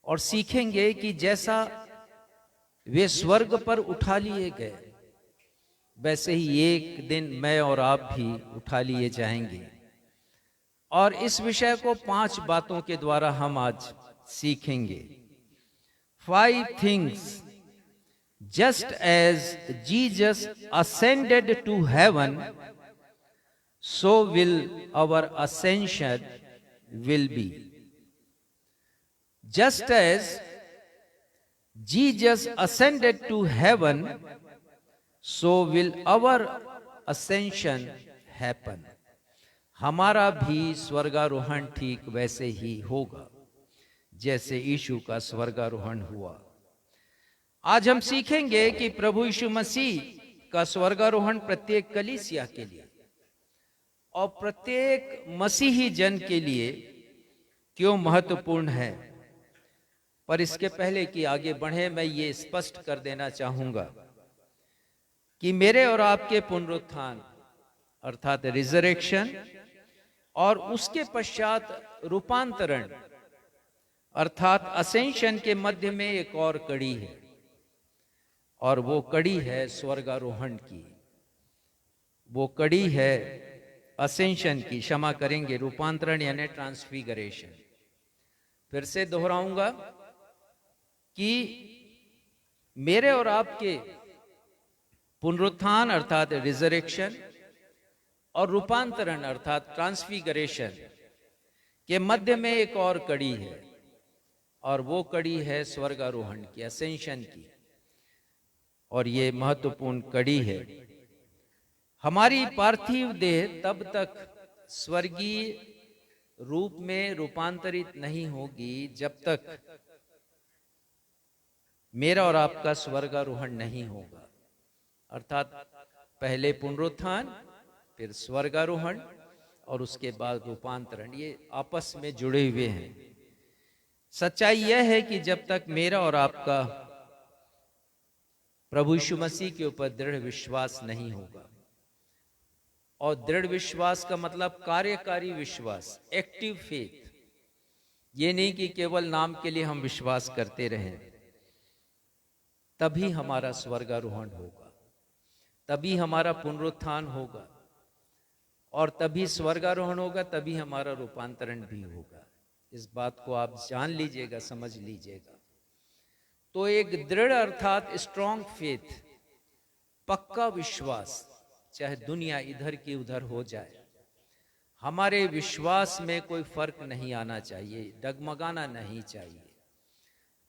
और सीखेंगे कि जैसा वे स्वर्ग पर उठा लिए गए वैसे ही एक दिन मैं और आप भी उठा लिए जाएंगे। और इस विषय को 5 बातों के द्वारा हम आज सीखेंगे। 5 things just as Jesus ascended to heaven, so will our ascension will be. Just as Jesus ascended to heaven, so will our ascension happen. हमारा भी स्वर्गारोहण ठीक वैसे ही होगा जैसे यीशु का स्वर्गारोहण हुआ। आज हम सीखेंगे कि प्रभु यीशु मसीह का स्वर्गारोहण प्रत्येक कलीसिया के लिए और प्रत्येक मसीही जन के लिए क्यों महत्वपूर्ण है। पर इसके पहले कि आगे बढ़े, मैं ये स्पष्ट कर देना चाहूंगा कि मेरे और आपके पुनरुत्थान अर्थात रिजरेक्शन और उसके पश्चात रूपांतरण अर्थात असेंशन के मध्य में एक और कड़ी है, और वो कड़ी है स्वर्गारोहण की। वो कड़ी है असेंशन की, क्षमा करेंगे, रूपांतरण यानी ट्रांसफिगरेशन। फिर से दोहराऊंगा कि मेरे और आपके पुनरुत्थान अर्थात रिजरेक्शन और रूपांतरण अर्थात ट्रांसफिगरेशन के मध्य में एक और कड़ी है, और वो कड़ी है स्वर्गारोहण की, असेंशन की। और ये महत्वपूर्ण कड़ी है। हमारी पार्थिव देह तब तक स्वर्गीय रूप में रूपांतरित नहीं होगी जब तक मेरा और आपका स्वर्गारोहण नहीं होगा। अर्थात पहले पुनरुत्थान, फिर स्वर्गारोहण और उसके बाद रूपांतरण, ये आपस में जुड़े हुए हैं। सच्चाई यह है कि जब तक मेरा और आपका प्रभु यीशु मसीह के ऊपर दृढ़ विश्वास नहीं होगा, और दृढ़ विश्वास का मतलब कार्यकारी विश्वास, एक्टिव फेथ, ये नहीं कि केवल नाम के लिए हम विश्वास करते रहें, तभी हमारा स्वर्गारोहण होगा, तभी हमारा पुनरुत्थान होगा, और तभी स्वर्गारोहण होगा, तभी हमारा रूपांतरण भी होगा। इस बात को आप जान लीजिएगा, समझ लीजिएगा। तो एक दृढ़ अर्थात स्ट्रॉन्ग फेथ, पक्का विश्वास, चाहे दुनिया इधर की उधर हो जाए, हमारे विश्वास में कोई फर्क नहीं आना चाहिए, डगमगाना नहीं चाहिए।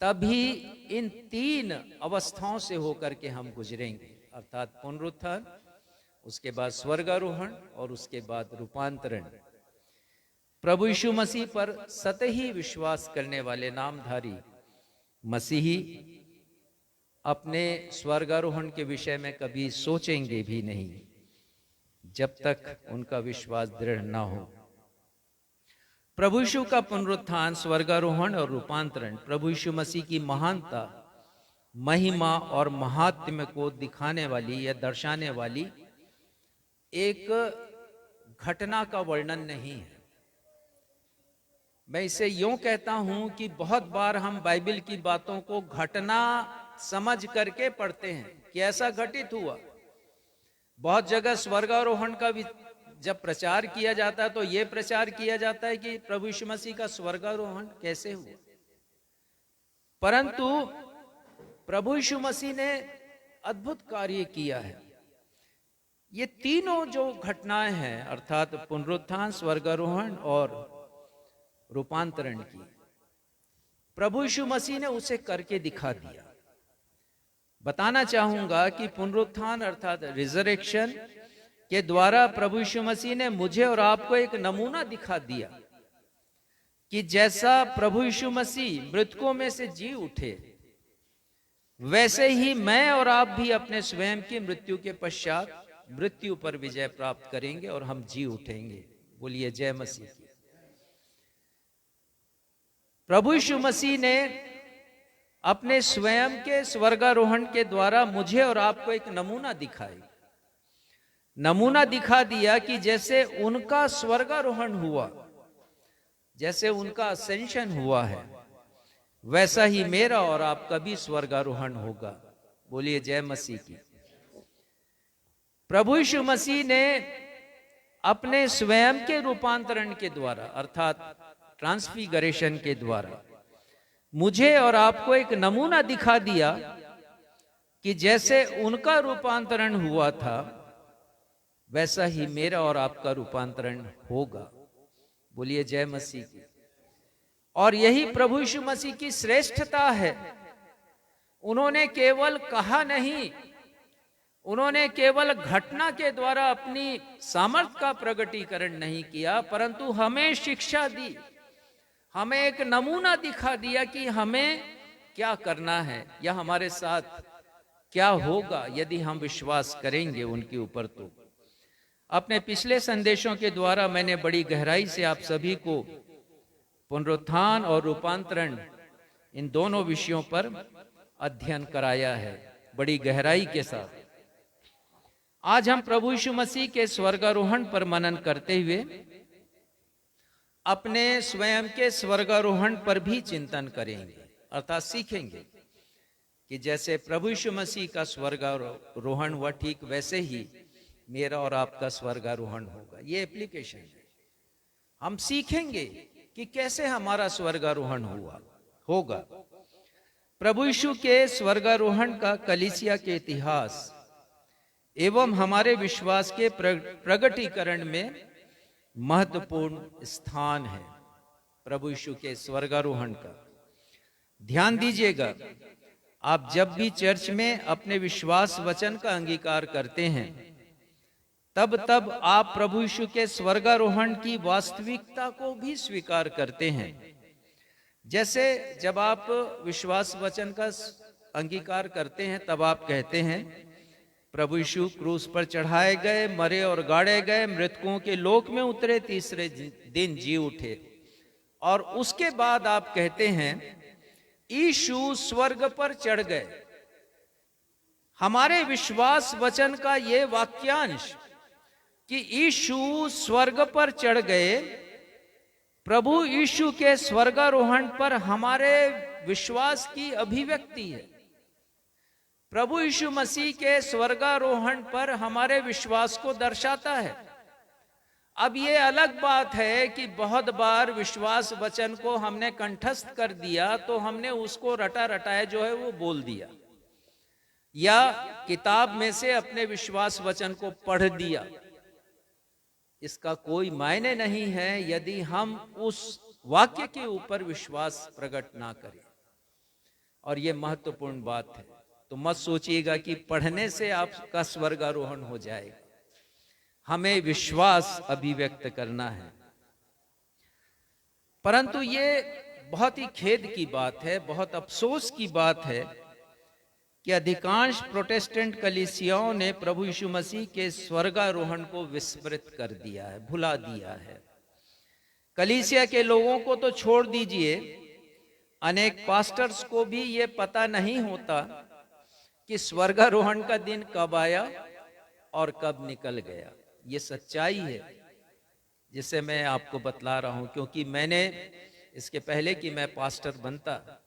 तभी इन तीन अवस्थाओं से होकर के हम गुजरेंगे, अर्थात पुनरुत्थान, उसके बाद स्वर्गारोहण और उसके बाद रूपांतरण। प्रभु यीशु मसीह पर सतही विश्वास करने वाले नामधारी मसीही अपने स्वर्गारोहण के विषय में कभी सोचेंगे भी नहीं जब तक उनका विश्वास दृढ़ ना हो। प्रभु यीशु का पुनरुत्थान, स्वर्गारोहण और रूपांतरण प्रभु यीशु मसीह की महानता, महिमा और महात्म्य को दिखाने वाली या दर्शाने वाली एक घटना का वर्णन नहीं है। मैं इसे यूं कहता हूं कि बहुत बार हम बाइबल की बातों को घटना समझ करके पढ़ते हैं कि ऐसा घटित हुआ। बहुत जगह स्वर्गारोहण का भी जब प्रचार किया जाता है तो यह प्रचार किया जाता है कि प्रभु यीशु मसीह का स्वर्गारोहण कैसे हुआ, परंतु प्रभु यीशु मसीह ने अद्भुत कार्य किया है। ये तीनों जो घटनाएं हैं अर्थात पुनरुत्थान, स्वर्गारोहण और रूपांतरण की, प्रभु यीशु मसीह ने उसे करके दिखा दिया। बताना चाहूंगा कि पुनरुत्थान अर्थात रिजरेक्शन के द्वारा प्रभु यीशु मसीह ने मुझे और आपको एक नमूना दिखा दिया कि जैसा प्रभु यीशु मसीह मृतकों में से जी उठे, वैसे ही मैं और आप भी अपने स्वयं की मृत्यु के पश्चात मृत्यु पर विजय प्राप्त करेंगे और हम जी उठेंगे। बोलिए जय मसीह की। प्रभु यीशु मसीह ने अपने स्वयं के स्वर्गारोहण के द्वारा मुझे और आपको एक नमूना दिखा दिया कि जैसे उनका स्वर्गारोहण हुआ, जैसे उनका असेंशन हुआ है, वैसा ही मेरा और आपका भी स्वर्गारोहण होगा। बोलिए जय मसीह की। प्रभु यीशु मसीह ने अपने स्वयं के रूपांतरण के द्वारा अर्थात ट्रांसफिगरेशन के द्वारा मुझे और आपको एक नमूना दिखा दिया कि जैसे उनका रूपांतरण हुआ था वैसा ही मेरा और आपका रूपांतरण होगा। बोलिए जय मसीह की। और यही प्रभु यीशु मसीह की श्रेष्ठता है। उन्होंने केवल कहा नहीं, उन्होंने केवल घटना के द्वारा अपनी सामर्थ्य का प्रकटीकरण नहीं किया, परंतु हमें शिक्षा दी, हमें एक नमूना दिखा दिया कि हमें क्या करना है या हमारे साथ क्या होगा यदि हम विश्वास करेंगे उनके ऊपर। तो अपने पिछले संदेशों के द्वारा मैंने बड़ी गहराई से आप सभी को पुनरुत्थान और रूपांतरण, इन दोनों विषयों पर अध्ययन कराया है बड़ी गहराई के साथ। आज हम प्रभु यीशु मसीह के स्वर्गारोहण पर मनन करते हुए अपने स्वयं के स्वर्गारोहण पर भी चिंतन करेंगे, अर्थात सीखेंगे कि जैसे प्रभु यीशु मसीह का स्वर्गारोहण हुआ, ठीक वैसे ही मेरा और आपका स्वर्गारोहण होगा। ये एप्लीकेशन है। हम सीखेंगे कि कैसे हमारा स्वर्गारोहण होगा। प्रभु यीशु के स्वर्गारोहण का कलीसिया के इतिहास एवं हमारे विश्वास के प्रगटीकरण में महत्वपूर्ण स्थान है। प्रभु यीशु के स्वर्गारोहण का ध्यान दीजिएगा। आप जब भी चर्च में अपने विश्वास वचन का अंगीकार करते हैं, तब आप प्रभु यीशु के स्वर्गारोहण की वास्तविकता को भी स्वीकार करते हैं। जैसे जब आप विश्वास वचन का अंगीकार करते हैं, तब आप कहते हैं प्रभु यीशु क्रूस पर चढ़ाए गए, मरे और गाड़े गए, मृतकों के लोक में उतरे, तीसरे दिन जी उठे। और उसके बाद आप कहते हैं यीशु स्वर्ग पर चढ़ गए। हमारे विश्वास वचन का ये वाक्यांश कि यीशु स्वर्ग पर चढ़ गए, प्रभु यीशु के स्वर्गारोहण पर हमारे विश्वास की अभिव्यक्ति है। प्रभु यीशु मसीह के स्वर्गारोहण पर हमारे विश्वास को दर्शाता है। अब ये अलग बात है कि बहुत बार विश्वास वचन को हमने कंठस्थ कर दिया, तो हमने उसको रटा रटाया जो है वो बोल दिया, या किताब में से अपने विश्वास वचन को पढ़ दिया। इसका कोई मायने नहीं है यदि हम उस वाक्य के ऊपर विश्वास प्रकट ना करें। और यह महत्वपूर्ण बात है। तो मत सोचिएगा कि पढ़ने से आपका स्वर्गारोहण हो जाएगा। हमें विश्वास अभिव्यक्त करना है। परंतु ये बहुत ही खेद की बात है, बहुत अफसोस की बात है कि अधिकांश प्रोटेस्टेंट कलीसियाओं ने प्रभु यीशु मसीह के स्वर्गारोहण को विस्मृत कर दिया है, भुला दिया है। कलीसिया के लोगों को तो छोड़ दीजिए, अनेक पास्टर्स को भी ये पता नहीं होता कि स्वर्गारोहण का दिन कब आया और कब निकल गया। ये सच्चाई है जिसे मैं आपको बतला रहा हूं, क्योंकि मैंने इसके पहले कि मैं पास्टर बनता,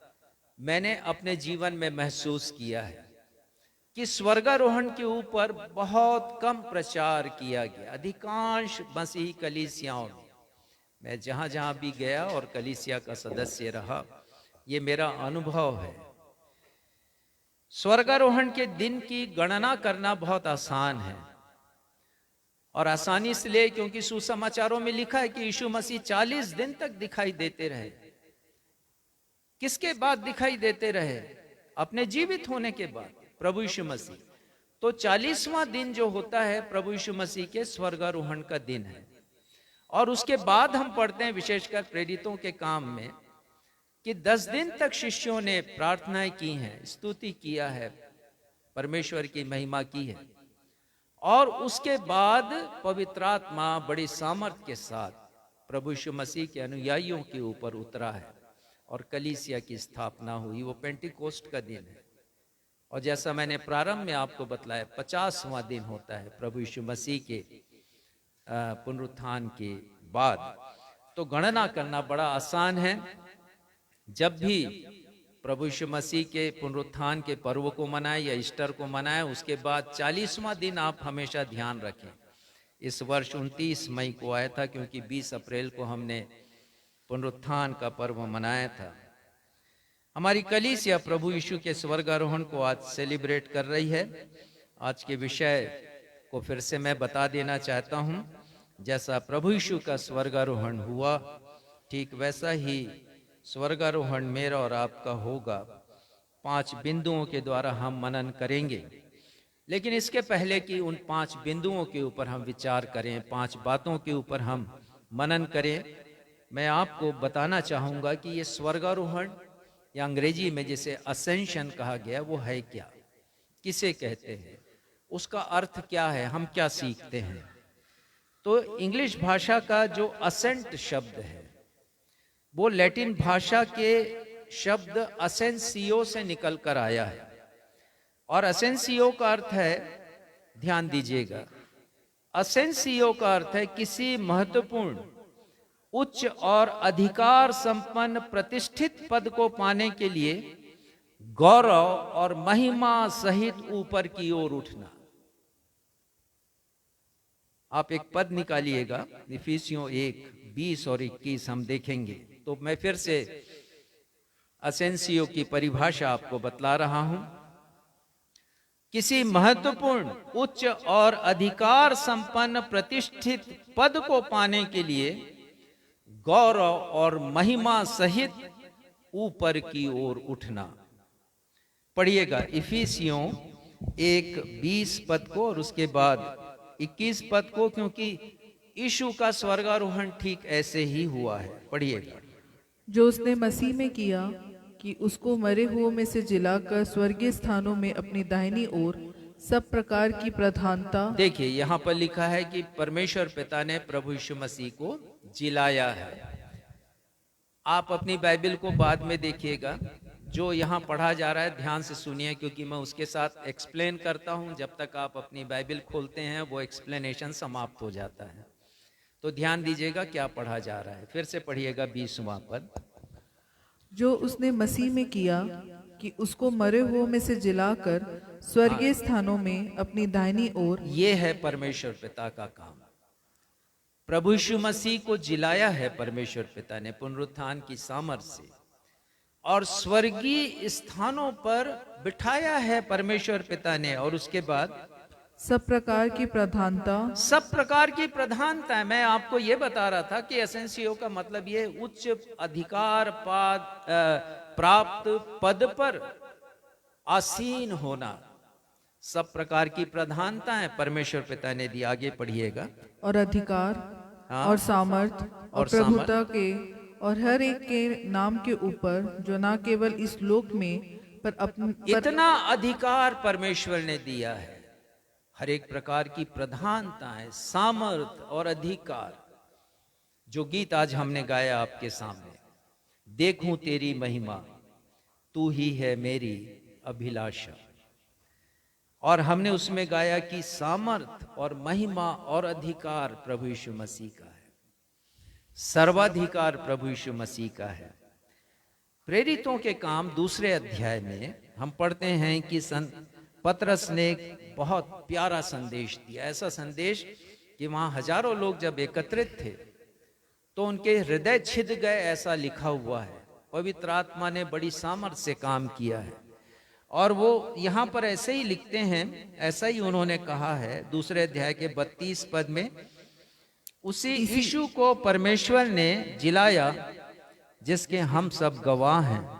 मैंने अपने जीवन में महसूस किया है कि स्वर्गारोहण के ऊपर बहुत कम प्रचार किया गया अधिकांश मसीही कलीसियाओं में। मैं जहां जहां भी गया और कलीसिया का सदस्य रहा, ये मेरा अनुभव है। स्वर्गारोहण के दिन की गणना करना बहुत आसान है, और आसानी इसलिए क्योंकि सुसमाचारों में लिखा है कि यीशु मसीह 40 दिन तक दिखाई देते रहे। किसके बाद दिखाई देते रहे? अपने जीवित होने के बाद प्रभु यीशु मसीह। तो 40वां दिन जो होता है प्रभु यीशु मसीह के स्वर्गारोहण का दिन है। और उसके बाद हम पढ़ते हैं विशेषकर प्रेरितों के काम में कि 10 दिन तक शिष्यों ने प्रार्थनाएं की हैं, स्तुति किया है, परमेश्वर की महिमा की है। और उसके बाद पवित्र आत्मा बड़ी सामर्थ के साथ प्रभु यीशु मसीह के अनुयायियों के ऊपर उतरा है और कलीसिया की स्थापना हुई। वो पेंटिकोस्ट का दिन है। और जैसा मैंने प्रारंभ में आपको बतलाया, 50वां दिन होता है प्रभु यीशु मसीह के पुनरुत्थान के बाद। तो गणना करना बड़ा आसान है। जब भी प्रभु यीशु मसीह के पुनरुत्थान के पर्व को मनाएं या ईस्टर को मनाएं, उसके बाद 40वां दिन आप हमेशा ध्यान रखें। इस वर्ष 29 मई को आया था, क्योंकि 20 अप्रैल को हमने पुनरुत्थान का पर्व मनाया था। हमारी कलीसिया प्रभु यीशु के स्वर्गारोहण को आज सेलिब्रेट कर रही है। आज के विषय को फिर से मैं बता देना चाहता हूं। जैसा प्रभु यीशु का स्वर्गारोहण हुआ, ठीक वैसा ही स्वर्गारोहण मेरा और आपका होगा। 5 बिंदुओं के द्वारा हम मनन करेंगे। लेकिन इसके पहले कि उन 5 बिंदुओं के ऊपर हम विचार करें, 5 बातों के ऊपर हम मनन करें, मैं आपको बताना चाहूँगा कि ये स्वर्गारोहण या अंग्रेजी में जिसे असेंशन कहा गया वो है क्या, किसे कहते हैं, उसका अर्थ क्या है, हम क्या सीखते हैं। तो इंग्लिश भाषा का जो असेंट शब्द है वो लैटिन भाषा के शब्द असेंसियो से निकल कर आया है, और असेंसियो का अर्थ है, ध्यान दीजिएगा, असेंसियो का अर्थ है किसी महत्वपूर्ण, उच्च और अधिकार संपन्न प्रतिष्ठित पद को पाने के लिए गौरव और महिमा सहित ऊपर की ओर उठना। आप एक पद निकालिएगा, इफिसियों 1:20 और 21 हम देखेंगे। तो मैं फिर से असेंसियो की परिभाषा आपको बतला रहा हूं। किसी महत्वपूर्ण, उच्च और अधिकार संपन्न प्रतिष्ठित पद को पाने के लिए गौरव और महिमा सहित ऊपर की ओर उठना। पढ़िएगा इफिसियों 1:20 पद को और उसके बाद 21 पद को, क्योंकि यीशु का स्वर्गारोहण ठीक ऐसे ही हुआ है। पढ़िएगा। जो उसने मसीह में किया कि उसको मरे हुओं में से जिलाकर स्वर्गीय स्थानों में अपनी दाहिनी ओर सब प्रकार की प्रधानता। देखिए यहाँ पर लिखा है कि परमेश्वर पिता ने प्रभु यीशु मसीह को जिलाया है। आप अपनी बाइबल को बाद में देखिएगा, जो यहाँ पढ़ा जा रहा है ध्यान से सुनिए, क्योंकि मैं उसके साथ एक्सप्लेन करता हूँ। जब तक आप अपनी बाइबल खोलते हैं वो एक्सप्लेनेशन समाप्त हो जाता है। तो ध्यान दीजिएगा क्या पढ़ा जा रहा है। फिर से पढ़िएगा 20वां पद। जो उसने मसीह में किया कि उसको मरे हुओं में से जिलाकर स्वर्गीय स्थानों में अपनी दाहिनी ओर। ये है परमेश्वर पिता का काम। प्रभु यीशु मसीह को जिलाया है परमेश्वर पिता ने पुनरुत्थान की सामर्थ से, और स्वर्गीय स्थानों पर बिठाया है परमेश्वर पिता ने। और उसके बाद सब प्रकार की प्रधानता। सब प्रकार की प्रधानता है। मैं आपको ये बता रहा था कि एसेंसियो का मतलब ये उच्च अधिकार प्राप्त पद पर आसीन होना। सब प्रकार की प्रधानता है परमेश्वर पिता ने दी। आगे पढ़िएगा। और अधिकार, हाँ, और सामर्थ और प्रभुता के और हर एक के नाम के ऊपर, जो ना केवल इस लोक में पर इतना अधिकार परमेश्वर ने दिया है। हर एक प्रकार की प्रधानता है, सामर्थ और अधिकार। जो गीत आज हमने गाया आपके सामने, देखूं तेरी महिमा, तू ही है मेरी अभिलाषा, और हमने उसमें गाया कि सामर्थ और महिमा और अधिकार प्रभु यीशु मसीह का है। सर्वाधिकार प्रभु यीशु मसीह का है। प्रेरितों के काम 2 अध्याय में हम पढ़ते हैं कि संत पतरस ने एक बहुत प्यारा संदेश दिया। ऐसा संदेश कि वहां हजारों लोग जब एकत्रित थे तो उनके हृदय छिद गए, ऐसा लिखा हुआ है। पवित्र आत्मा ने बड़ी सामर्थ्य से काम किया है। और वो यहाँ पर ऐसे ही लिखते हैं, ऐसा ही उन्होंने कहा है 2 अध्याय के 32 पद में, उसी यीशु को परमेश्वर ने जिलाया जिसके हम सब गवाह हैं।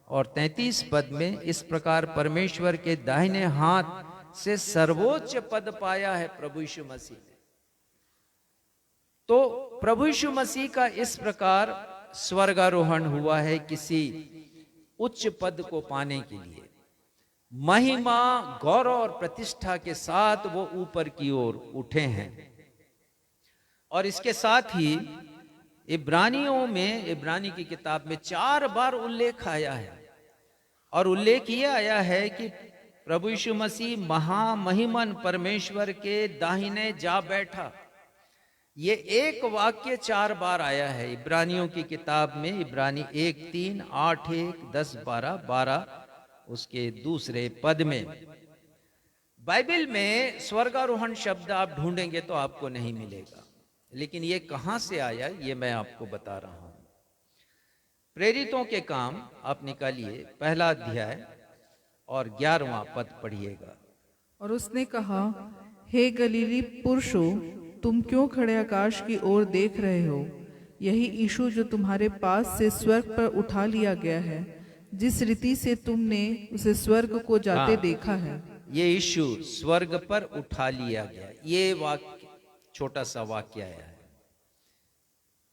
और 33 पद में, इस प्रकार परमेश्वर के दाहिने हाथ से सर्वोच्च पद पाया है प्रभु यीशु मसीह ने। तो प्रभु यीशु मसीह का इस प्रकार स्वर्गारोहण हुआ है किसी उच्च पद को पाने के लिए। महिमा, गौरव और प्रतिष्ठा के साथ वो ऊपर की ओर उठे हैं। और इसके साथ ही इब्रानियों में, इब्रानी की किताब में 4 बार उल्लेख आया है। और उल्लेख ये आया है कि प्रभु यीशु मसीह महामहिमन परमेश्वर के दाहिने जा बैठा। ये एक वाक्य 4 बार आया है इब्रानियों की किताब में। इब्रानी 1:3, 8:1, 10:12, 12 उसके 2 पद में। बाइबल में स्वर्गारोहण शब्द आप ढूंढेंगे तो आपको नहीं मिलेगा, लेकिन ये कहां से आया ये मैं आपको बता रहा हूं। प्रेरितों के काम आप निकालिए 1 अध्याय और 11वां पद पढ़िएगा। और उसने कहा, हे गलीली पुरुषों, तुम क्यों खड़े आकाश की ओर देख रहे हो? यही यीशु जो तुम्हारे पास से स्वर्ग पर उठा लिया गया है, जिस रीति से तुमने उसे स्वर्ग को जाते देखा है। ये यीशु स्वर्ग पर उठा लिया गया। ये वाक्य, छोटा सा वाक्य आया है,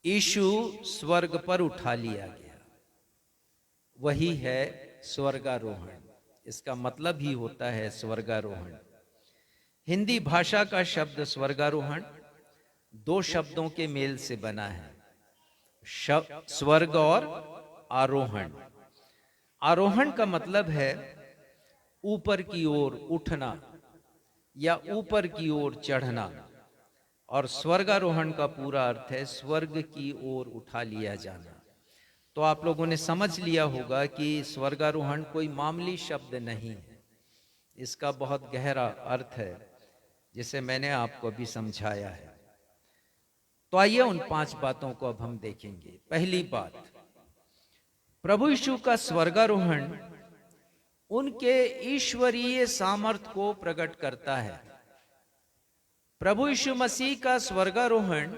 यीशु स्वर्ग पर उठा लिया गया, वही है स्वर्गारोहण। इसका मतलब ही होता है स्वर्गारोहण। हिंदी भाषा का शब्द स्वर्गारोहण दो शब्दों के मेल से बना है, स्वर्ग और आरोहण। आरोहण का मतलब है ऊपर की ओर उठना या ऊपर की ओर चढ़ना, और स्वर्गारोहण का पूरा अर्थ है स्वर्ग की ओर उठा लिया जाना। तो आप लोगों ने समझ लिया होगा कि स्वर्गारोहण कोई मामूली शब्द नहीं है, इसका बहुत गहरा अर्थ है, जिसे मैंने आपको अभी समझाया है। तो आइए उन 5 बातों को अब हम देखेंगे। पहली बात, प्रभु यीशु का स्वर्गारोहण उनके ईश्वरीय सामर्थ को प्रकट करता है। प्रभु यीशु मसीह का स्वर्गारोहण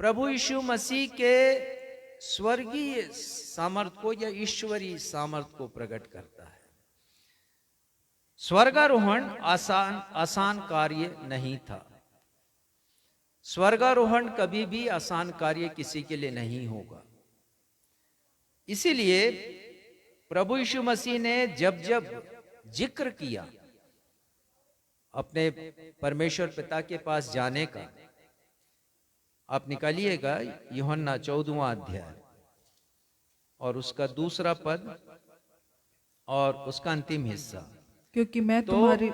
प्रभु यीशु मसीह के स्वर्गीय सामर्थ को या ईश्वरीय सामर्थ को प्रकट करता है। स्वर्गारोहण आसान कार्य नहीं था। स्वर्गारोहण कभी भी आसान कार्य किसी के लिए नहीं होगा। इसीलिए प्रभु यीशु मसीह ने जब जब जिक्र किया अपने परमेश्वर पिता के पास जाने का, आप निकालिएगा यूहन्ना 14वां अध्याय और उसका 2 पद और उसका अंतिम हिस्सा। क्योंकि मैं तो तुम्हारी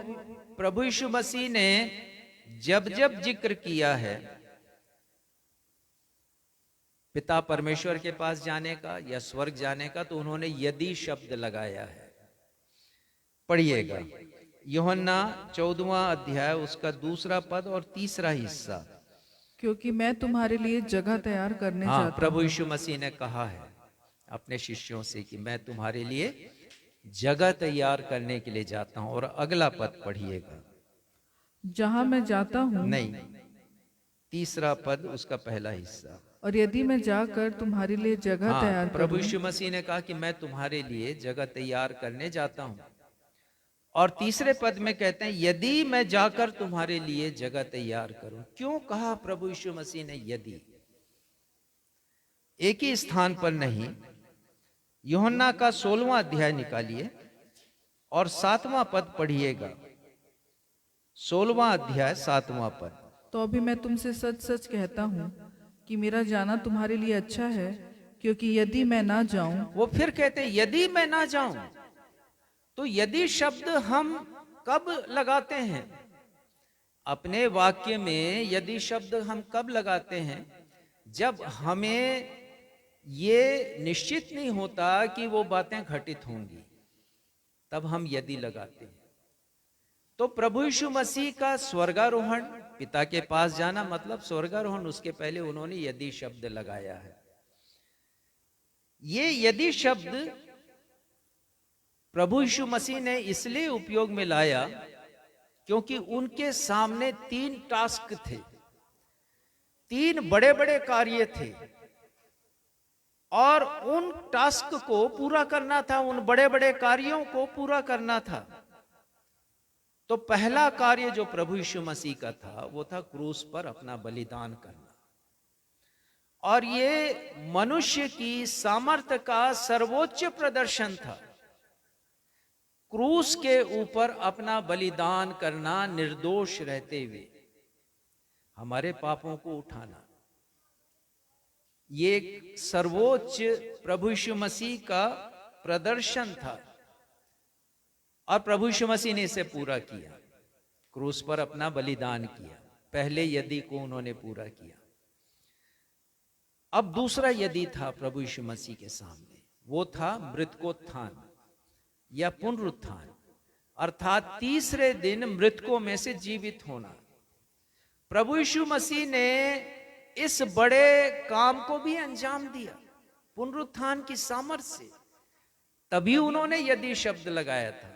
प्रभु यीशु मसीह ने जब जब जिक्र किया है पिता परमेश्वर के पास जाने का या स्वर्ग जाने का, तो उन्होंने यदि शब्द लगाया है। पढ़िएगा यूहन्ना 14वां अध्याय उसका 2 पद और 3 हिस्सा। क्योंकि मैं तुम्हारे लिए जगह तैयार करने हाँ, जाता प्रभु यीशु मसीह ने कहा है अपने शिष्यों से कि मैं तुम्हारे लिए जगह तैयार करने के लिए जाता हूं। और अगला पद पढ़िएगा। जहां मैं जाता हूँ, नहीं, 3 पद उसका पहला हिस्सा। और यदि मैं जाकर तुम्हारे लिए जगह तैयार हाँ, प्रभु करूं, यीशु मसीह ने कहा कि मैं तुम्हारे लिए जगह तैयार करने जाता हूं। और 3 पद में कहते हैं यदि मैं जाकर तुम्हारे लिए जगह तैयार करूं। क्यों कहा प्रभु यीशु मसीह ने यदि? एक ही स्थान पर नहीं, यूहन्ना का 16वां अध्याय निकालिए और 7वां पद पढ़िएगा। 16वां अध्याय 7वां पद। तो अभी मैं तुमसे सच सच कहता हूँ कि मेरा जाना तुम्हारे लिए अच्छा है, क्योंकि यदि मैं ना जाऊं, वो फिर कहते हैं यदि मैं ना जाऊं। तो यदि शब्द हम कब लगाते हैं अपने वाक्य में? यदि शब्द हम कब लगाते हैं? जब हमें ये निश्चित नहीं होता कि वो बातें घटित होंगी, तब हम यदि लगाते हैं। तो प्रभु यीशु मसीह का स्वर्गारोहण, पिता के पास जाना मतलब स्वर्गारोहण, उसके पहले उन्होंने यदि शब्द लगाया है। ये यदि शब्द प्रभु यीशु मसीह ने इसलिए उपयोग में लाया क्योंकि उनके सामने 3 टास्क थे, 3 बड़े बड़े कार्य थे, और उन टास्क को पूरा करना था, उन बड़े बड़े कार्यों को पूरा करना था। तो पहला कार्य जो प्रभु यीशु मसीह का था वो था क्रूस पर अपना बलिदान करना। और ये मनुष्य की सामर्थ्य का सर्वोच्च प्रदर्शन था, क्रूस के ऊपर अपना बलिदान करना, निर्दोष रहते हुए हमारे पापों को उठाना। ये सर्वोच्च प्रभु यीशु मसीह का प्रदर्शन था और प्रभु यीशु मसीह ने इसे पूरा किया, क्रूस पर अपना बलिदान किया। पहले यदि को उन्होंने पूरा किया। अब दूसरा यदि था प्रभु यीशु मसीह के सामने, वो था मृतकोत्थान या पुनरुत्थान, अर्थात तीसरे दिन मृतकों में से जीवित होना। प्रभु यीशु मसीह ने इस बड़े काम को भी अंजाम दिया पुनरुत्थान की सामर्थ्य से, तभी उन्होंने यदि शब्द लगाया था।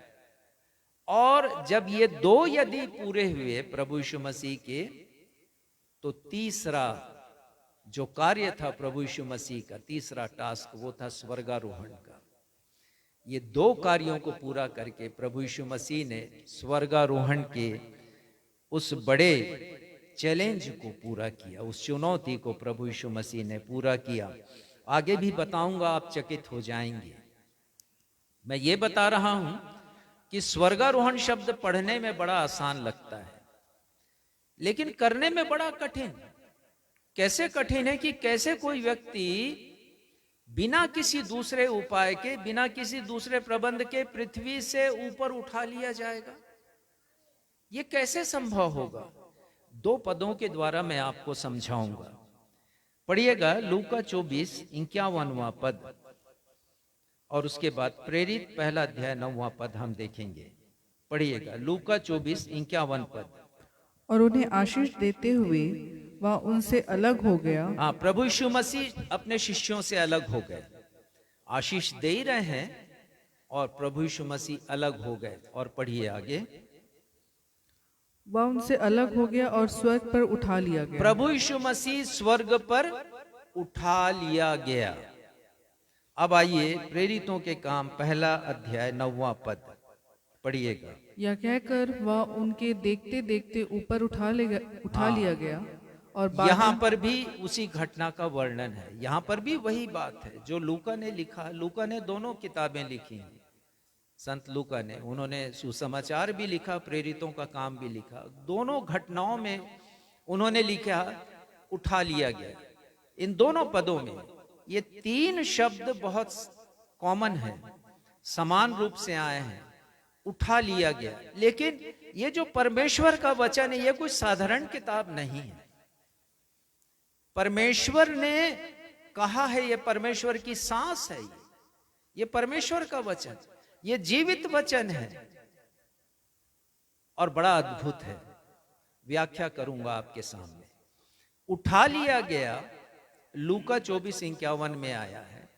और जब ये 2 यदि पूरे हुए प्रभु यीशु मसीह के, तो तीसरा जो कार्य था प्रभु यीशु मसीह का, तीसरा टास्क, वो था स्वर्गारोहण का। ये दो कार्यों को पूरा करके प्रभु यीशु मसीह ने स्वर्गारोहण के उस बड़े चैलेंज को पूरा किया, उस चुनौती को प्रभु यीशु मसीह ने पूरा किया। आगे भी बताऊंगा, आप चकित हो जाएंगे। मैं ये बता रहा हूं कि स्वर्गारोहण शब्द पढ़ने में बड़ा आसान लगता है, लेकिन करने में बड़ा कठिन। कैसे कठिन है कि कैसे कोई व्यक्ति बिना किसी दूसरे उपाय के, बिना किसी दूसरे प्रबंध के पृथ्वी से ऊपर उठा लिया जाएगा। ये कैसे संभव होगा? दो पदों के द्वारा मैं आपको समझाऊंगा। पढ़िएगा लूका 24:51वां पद, और उसके बाद प्रेरित पहला अध्याय 9वां पद हम देखेंगे। पढ़िएगा लूका 24:51 पद। और उन्हें आशीष देते हुए वह उनसे अलग हो गया। हाँ, प्रभु यीशु मसीह अपने शिष्यों से अलग हो गए। आशीष दे ही रहे हैं और प्रभु यीशु मसीह अलग हो गए। और पढ़िए आगे। वह उनसे अलग हो गया और स्वर्ग पर उठा लिया गया। प्रभु यीशु मसीह स्वर्ग पर उठा लिया गया। अब आइए प्रेरितों के काम पहला अध्याय 9वां पद पढ़िएगा। यह कहकर वह उनके देखते देखते ऊपर उठा लिया गया। और यहाँ पर भी उसी घटना का वर्णन है। यहाँ पर भी वही बात है जो लूका ने लिखा। लूका ने दोनों किताबें लिखी हैं, संत लूका ने। उन्होंने सुसमाचार भी लिखा, प्रेरितों का काम भी लिखा। दोनों घटनाओं में उन्होंने लिखा उठा लिया गया। इन दोनों पदों में ये तीन शब्द बहुत कॉमन है, समान रूप से आए हैं, उठा लिया गया। लेकिन ये जो परमेश्वर का वचन है, ये कोई साधारण किताब नहीं है। परमेश्वर ने कहा है, ये परमेश्वर की सांस है, ये परमेश्वर का वचन, ये जीवित वचन है और बड़ा अद्भुत है। व्याख्या करूंगा आपके सामने। उठा लिया गया लूका 24:51 में आया है।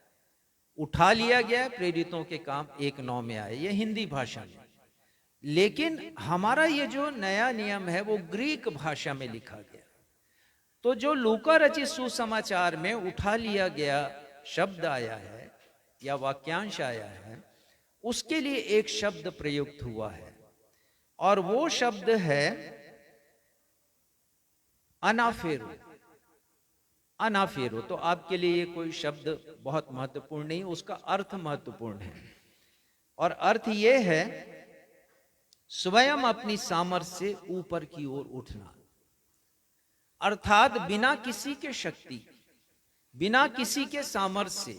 उठा लिया गया प्रेरितों के काम 1:9 में आया, ये हिंदी भाषा में। लेकिन हमारा ये जो नया नियम है वो ग्रीक भाषा में लिखा गया। तो जो लूका रचित सुसमाचार में उठा लिया गया शब्द आया है या वाक्यांश आया है, उसके लिए एक शब्द प्रयुक्त हुआ है और वो शब्द है अनाफेरो। अनाफेरो। तो आपके लिए ये कोई शब्द बहुत महत्वपूर्ण नहीं, उसका अर्थ महत्वपूर्ण है। और अर्थ ये है स्वयं अपनी सामर्थ्य से ऊपर की ओर उठना, अर्थात बिना किसी के शक्ति, बिना किसी के सामर्थ्य से,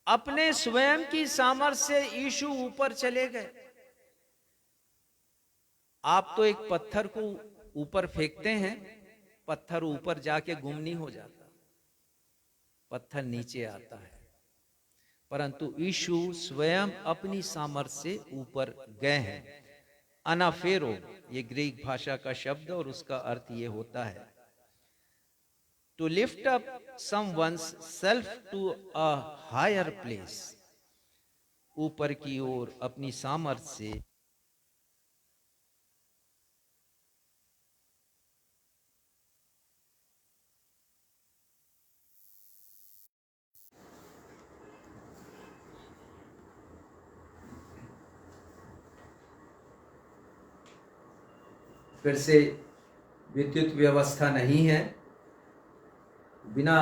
अपने स्वयं की सामर्थ्य से यीशु ऊपर चले गए। आप तो एक पत्थर को ऊपर फेंकते हैं, पत्थर ऊपर जाके गुम नहीं हो जाता, पत्थर नीचे आता है। परंतु यीशु स्वयं अपनी सामर्थ्य से ऊपर गए हैं। अनाफेरो ये ग्रीक भाषा का शब्द और उसका अर्थ ये होता है to lift up someone's self to a higher place, ऊपर की ओर अपनी सामर्थ्य से। फिर से विद्युत व्यवस्था नहीं है। बिना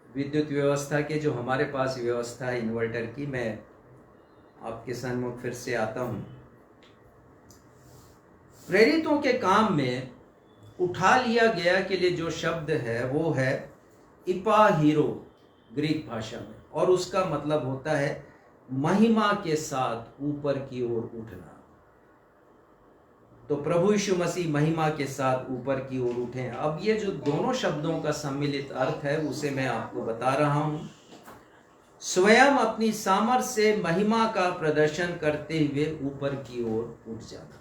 विद्युत व्यवस्था के जो हमारे पास व्यवस्था है इन्वर्टर की, मैं आपके सम्मुख फिर से आता हूं। प्रेरितों के काम में उठा लिया गया के लिए जो शब्द है वो है इपाहीरो ग्रीक भाषा में, और उसका मतलब होता है महिमा के साथ ऊपर की ओर उठना। तो प्रभु यीशु मसीह महिमा के साथ ऊपर की ओर उठे। अब ये जो दोनों शब्दों का सम्मिलित अर्थ है उसे मैं आपको बता रहा हूं। स्वयं अपनी सामर्थ्य से महिमा का प्रदर्शन करते हुए ऊपर की ओर उठ जाना।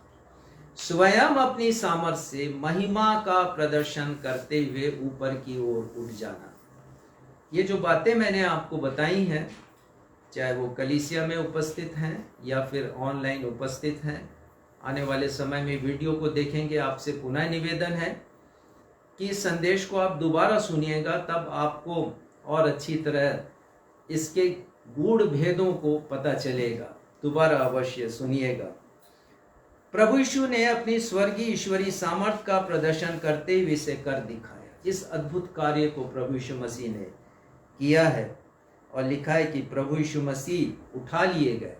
स्वयं अपनी सामर्थ्य से महिमा का प्रदर्शन करते हुए ऊपर की ओर उठ जाना। ये जो बातें मैंने आपको बताई हैं, चाहे वो कलीसिया में उपस्थित हैं या फिर ऑनलाइन उपस्थित हैं, आने वाले समय में वीडियो को देखेंगे, आपसे पुनः निवेदन है कि इस संदेश को आप दोबारा सुनिएगा, तब आपको और अच्छी तरह इसके गूढ़ भेदों को पता चलेगा। दोबारा अवश्य सुनिएगा। प्रभु यीशु ने अपनी स्वर्गीय ईश्वरी सामर्थ का प्रदर्शन करते हुए इसे कर दिखाया। इस अद्भुत कार्य को प्रभु यीशु मसीह ने किया है और लिखा है कि प्रभु यीशु मसीह उठा लिए गए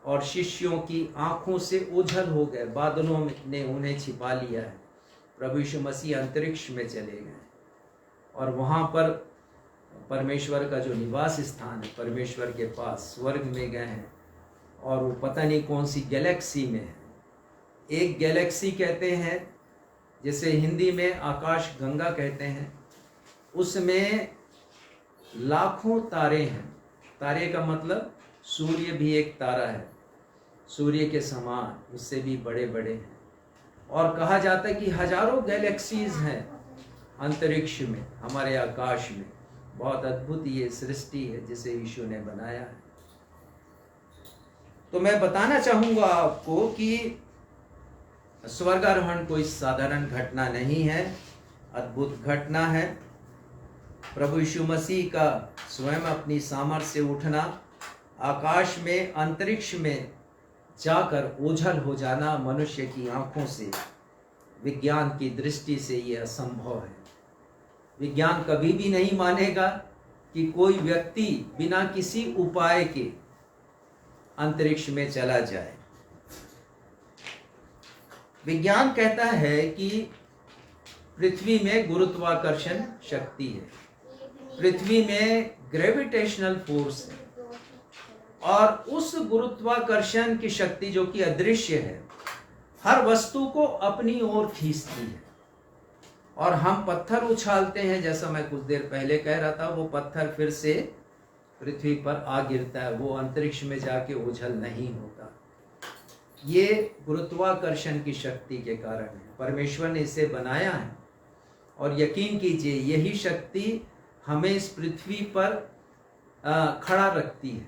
और शिष्यों की आंखों से ओझल हो गए, बादलों ने उन्हें छिपा लिया है। प्रभु यीशु मसीह अंतरिक्ष में चले गए और वहाँ पर परमेश्वर का जो निवास स्थान है, परमेश्वर के पास स्वर्ग में गए हैं और वो पता नहीं कौन सी गैलेक्सी में है। एक गैलेक्सी कहते हैं जिसे हिंदी में आकाश गंगा कहते हैं, उसमें लाखों तारे हैं। तारे का मतलब सूर्य भी एक तारा है, सूर्य के समान, उससे भी बड़े बड़े हैं। और कहा जाता है कि हजारों गैलेक्सीज हैं अंतरिक्ष में, हमारे आकाश में। बहुत अद्भुत ये सृष्टि है जिसे यीशु ने बनाया है। तो मैं बताना चाहूंगा आपको कि स्वर्गारोहण कोई साधारण घटना नहीं है, अद्भुत घटना है। प्रभु यीशु मसीह का स्वयं अपनी सामर्थ्य से उठना, आकाश में अंतरिक्ष में जाकर ओझल हो जाना मनुष्य की आंखों से, विज्ञान की दृष्टि से यह असंभव है। विज्ञान कभी भी नहीं मानेगा कि कोई व्यक्ति बिना किसी उपाय के अंतरिक्ष में चला जाए। विज्ञान कहता है कि पृथ्वी में गुरुत्वाकर्षण शक्ति है, पृथ्वी में ग्रेविटेशनल फोर्स है, और उस गुरुत्वाकर्षण की शक्ति जो कि अदृश्य है, हर वस्तु को अपनी ओर खींचती है। और हम पत्थर उछालते हैं, जैसा मैं कुछ देर पहले कह रहा था, वो पत्थर फिर से पृथ्वी पर आ गिरता है, वो अंतरिक्ष में जाके ओझल नहीं होता। ये गुरुत्वाकर्षण की शक्ति के कारण है। परमेश्वर ने इसे बनाया है और यकीन कीजिए यही शक्ति हमें इस पृथ्वी पर खड़ा रखती है,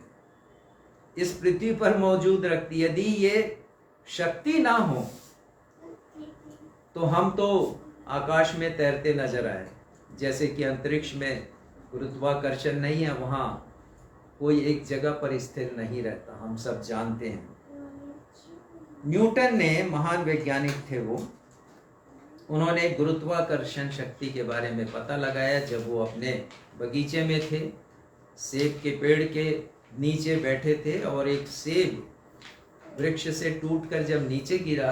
इस पृथ्वी पर मौजूद रखती है। यदि ये शक्ति ना हो तो हम तो आकाश में तैरते नजर आए, जैसे कि अंतरिक्ष में गुरुत्वाकर्षण नहीं है, वहाँ कोई एक जगह पर स्थिर नहीं रहता, हम सब जानते हैं। न्यूटन ने, महान वैज्ञानिक थे वो, उन्होंने गुरुत्वाकर्षण शक्ति के बारे में पता लगाया जब वो अपने बगीचे में थे, सेब के पेड़ के नीचे बैठे थे और एक सेब वृक्ष से टूटकर जब नीचे गिरा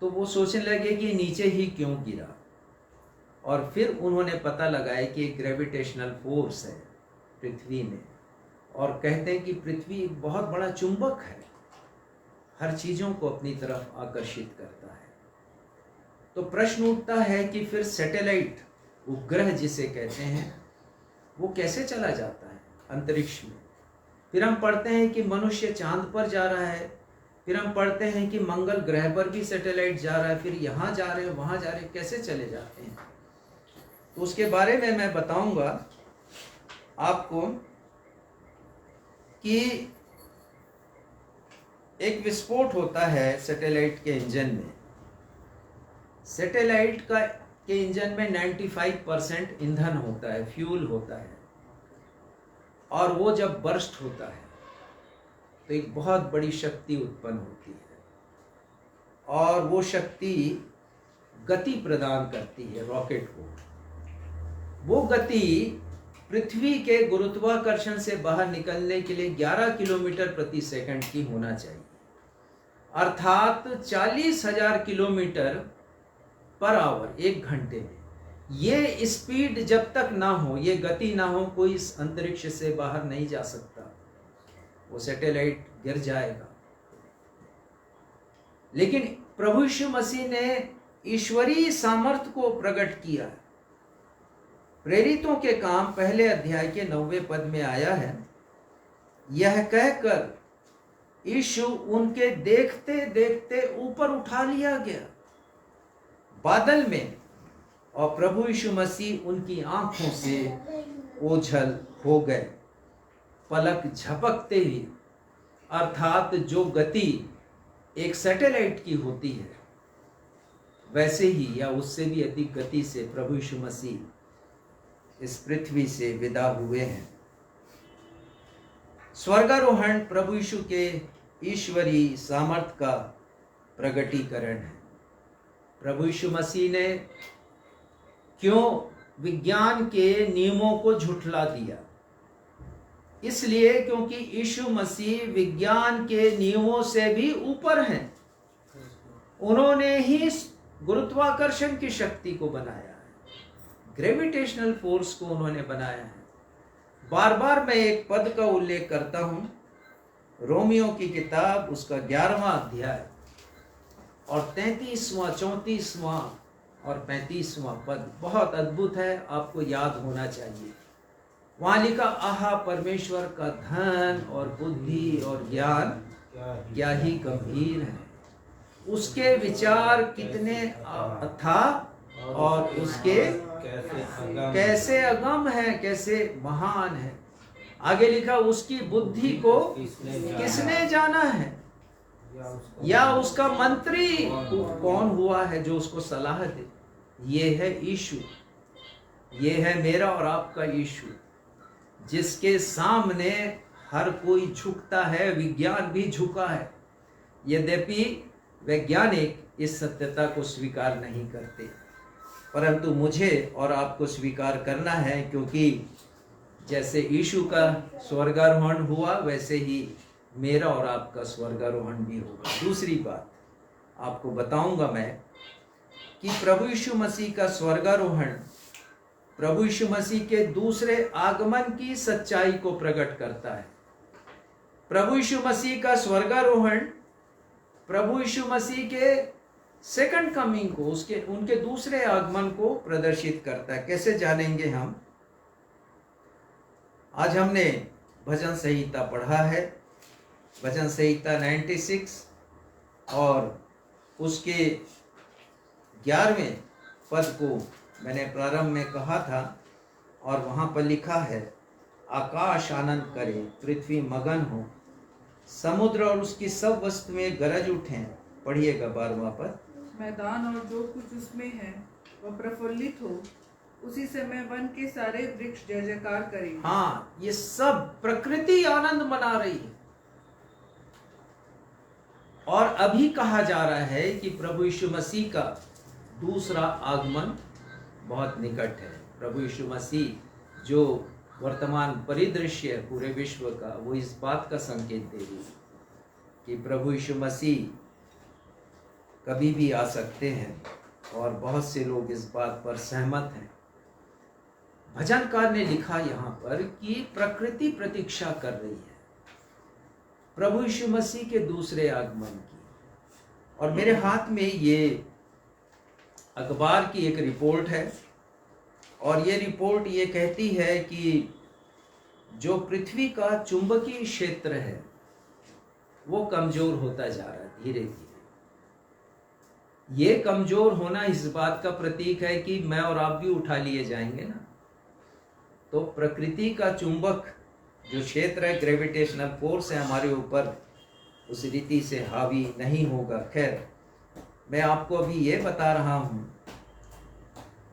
तो वो सोचने लगे कि नीचे ही क्यों गिरा। और फिर उन्होंने पता लगाया कि एक ग्रेविटेशनल फोर्स है पृथ्वी में, और कहते हैं कि पृथ्वी एक बहुत बड़ा चुंबक है, हर चीज़ों को अपनी तरफ आकर्षित करता है। तो प्रश्न उठता है कि फिर सैटेलाइट, उपग्रह जिसे कहते हैं, वो कैसे चला जाता है अंतरिक्ष में। फिर हम पढ़ते हैं कि मनुष्य चांद पर जा रहा है, फिर हम पढ़ते हैं कि मंगल ग्रह पर भी सैटेलाइट जा रहा है, फिर यहाँ जा रहे हैं, वहाँ जा रहे हैं, कैसे चले जाते हैं। तो उसके बारे में मैं बताऊंगा आपको कि एक विस्फोट होता है सैटेलाइट के इंजन में। सैटेलाइट के इंजन में 95% ईंधन होता है, फ्यूल होता है, और वो जब बर्स्ट होता है तो एक बहुत बड़ी शक्ति उत्पन्न होती है, और वो शक्ति गति प्रदान करती है रॉकेट को। वो गति पृथ्वी के गुरुत्वाकर्षण से बाहर निकलने के लिए 11 किलोमीटर प्रति सेकंड की होना चाहिए, अर्थात 40,000 किलोमीटर पर आवर, एक घंटे में। ये स्पीड जब तक ना हो, ये गति ना हो, कोई इस अंतरिक्ष से बाहर नहीं जा सकता, वो सैटेलाइट गिर जाएगा। लेकिन प्रभु यीशु मसीह ने ईश्वरीय सामर्थ्य को प्रकट किया है। प्रेरितों के काम पहले अध्याय के 9वें पद में आया है, यह कहकर यीशु उनके देखते देखते ऊपर उठा लिया गया बादल में, और प्रभु यीशु मसीह उनकी आंखों से ओझल हो गए पलक झपकते ही। अर्थात जो गति एक सैटेलाइट की होती है, वैसे ही या उससे भी अधिक गति से प्रभु यीशु मसीह इस पृथ्वी से विदा हुए हैं। स्वर्गारोहण प्रभु यीशु के ईश्वरीय सामर्थ का प्रगटीकरण है। प्रभु यीशु मसीह ने क्यों विज्ञान के नियमों को झुठला दिया? इसलिए क्योंकि यीशु मसीह विज्ञान के नियमों से भी ऊपर हैं। उन्होंने ही गुरुत्वाकर्षण की शक्ति को बनाया है, ग्रेविटेशनल फोर्स को उन्होंने बनाया है। बार बार मैं एक पद का उल्लेख करता हूं, रोमियो की किताब उसका 11वां अध्याय और 33वां, 34वां और 35वां पद बहुत अद्भुत है, आपको याद होना चाहिए। वहां लिखा, आहा परमेश्वर का धन और बुद्धि और ज्ञान क्या ही गंभीर है, उसके विचार कितने अथाह और उसके कैसे अगम है, कैसे महान है। आगे लिखा, उसकी बुद्धि को किसने जाना है, या उसका मंत्री कौन हुआ है जो उसको सलाह दे। ये है यीशु, ये है मेरा और आपका यीशु, जिसके सामने हर कोई झुकता है, विज्ञान भी झुका है। यद्यपि वैज्ञानिक इस सत्यता को स्वीकार नहीं करते, परंतु मुझे और आपको स्वीकार करना है, क्योंकि जैसे यीशु का स्वर्गारोहण हुआ वैसे ही मेरा और आपका स्वर्गारोहण भी होगा। दूसरी बात आपको बताऊंगा मैं कि प्रभु यीशु मसीह का स्वर्गारोहण प्रभु यीशु मसीह के दूसरे आगमन की सच्चाई को प्रकट करता है। प्रभु यीशु मसीह का स्वर्गारोहण प्रभु यीशु मसीह के सेकंड कमिंग को, उनके दूसरे आगमन को प्रदर्शित करता है। कैसे जानेंगे हम? आज हमने भजन संहिता पढ़ा है, भजन संहिता 96 और उसके 11वें पद को मैंने प्रारंभ में कहा था, और वहां पर लिखा है, आकाश आनंद करे, पृथ्वी मगन हो, समुद्र और उसकी सब वस्तुएं गरज उठें। पढ़िएगा 12वां पद। मैदान और जो कुछ उसमें है वह प्रफुल्लित हो, उसी समय वन के सारे वृक्ष जय जयकार करें। हाँ, ये सब प्रकृति आनंद मना रही है। और अभी कहा जा रहा है कि प्रभु यीशु मसीह का दूसरा आगमन बहुत निकट है। प्रभु यीशु मसीह जो वर्तमान परिदृश्य है पूरे विश्व का, वो इस बात का संकेत दे रही है कि प्रभु यीशु मसीह कभी भी आ सकते हैं, और बहुत से लोग इस बात पर सहमत हैं। भजनकार ने लिखा यहाँ पर कि प्रकृति प्रतीक्षा कर रही है प्रभु यीशु मसीह के दूसरे आगमन की। और मेरे हाथ में ये अखबार की एक रिपोर्ट है, और ये रिपोर्ट ये कहती है कि जो पृथ्वी का चुंबकीय क्षेत्र है वो कमजोर होता जा रहा है धीरे धीरे। ये कमजोर होना इस बात का प्रतीक है कि मैं और आप भी उठा लिए जाएंगे ना। तो प्रकृति का चुंबक जो क्षेत्र है, ग्रेविटेशनल फोर्स है हमारे ऊपर, उस रीति से हावी नहीं होगा। खैर, मैं आपको अभी ये बता रहा हूं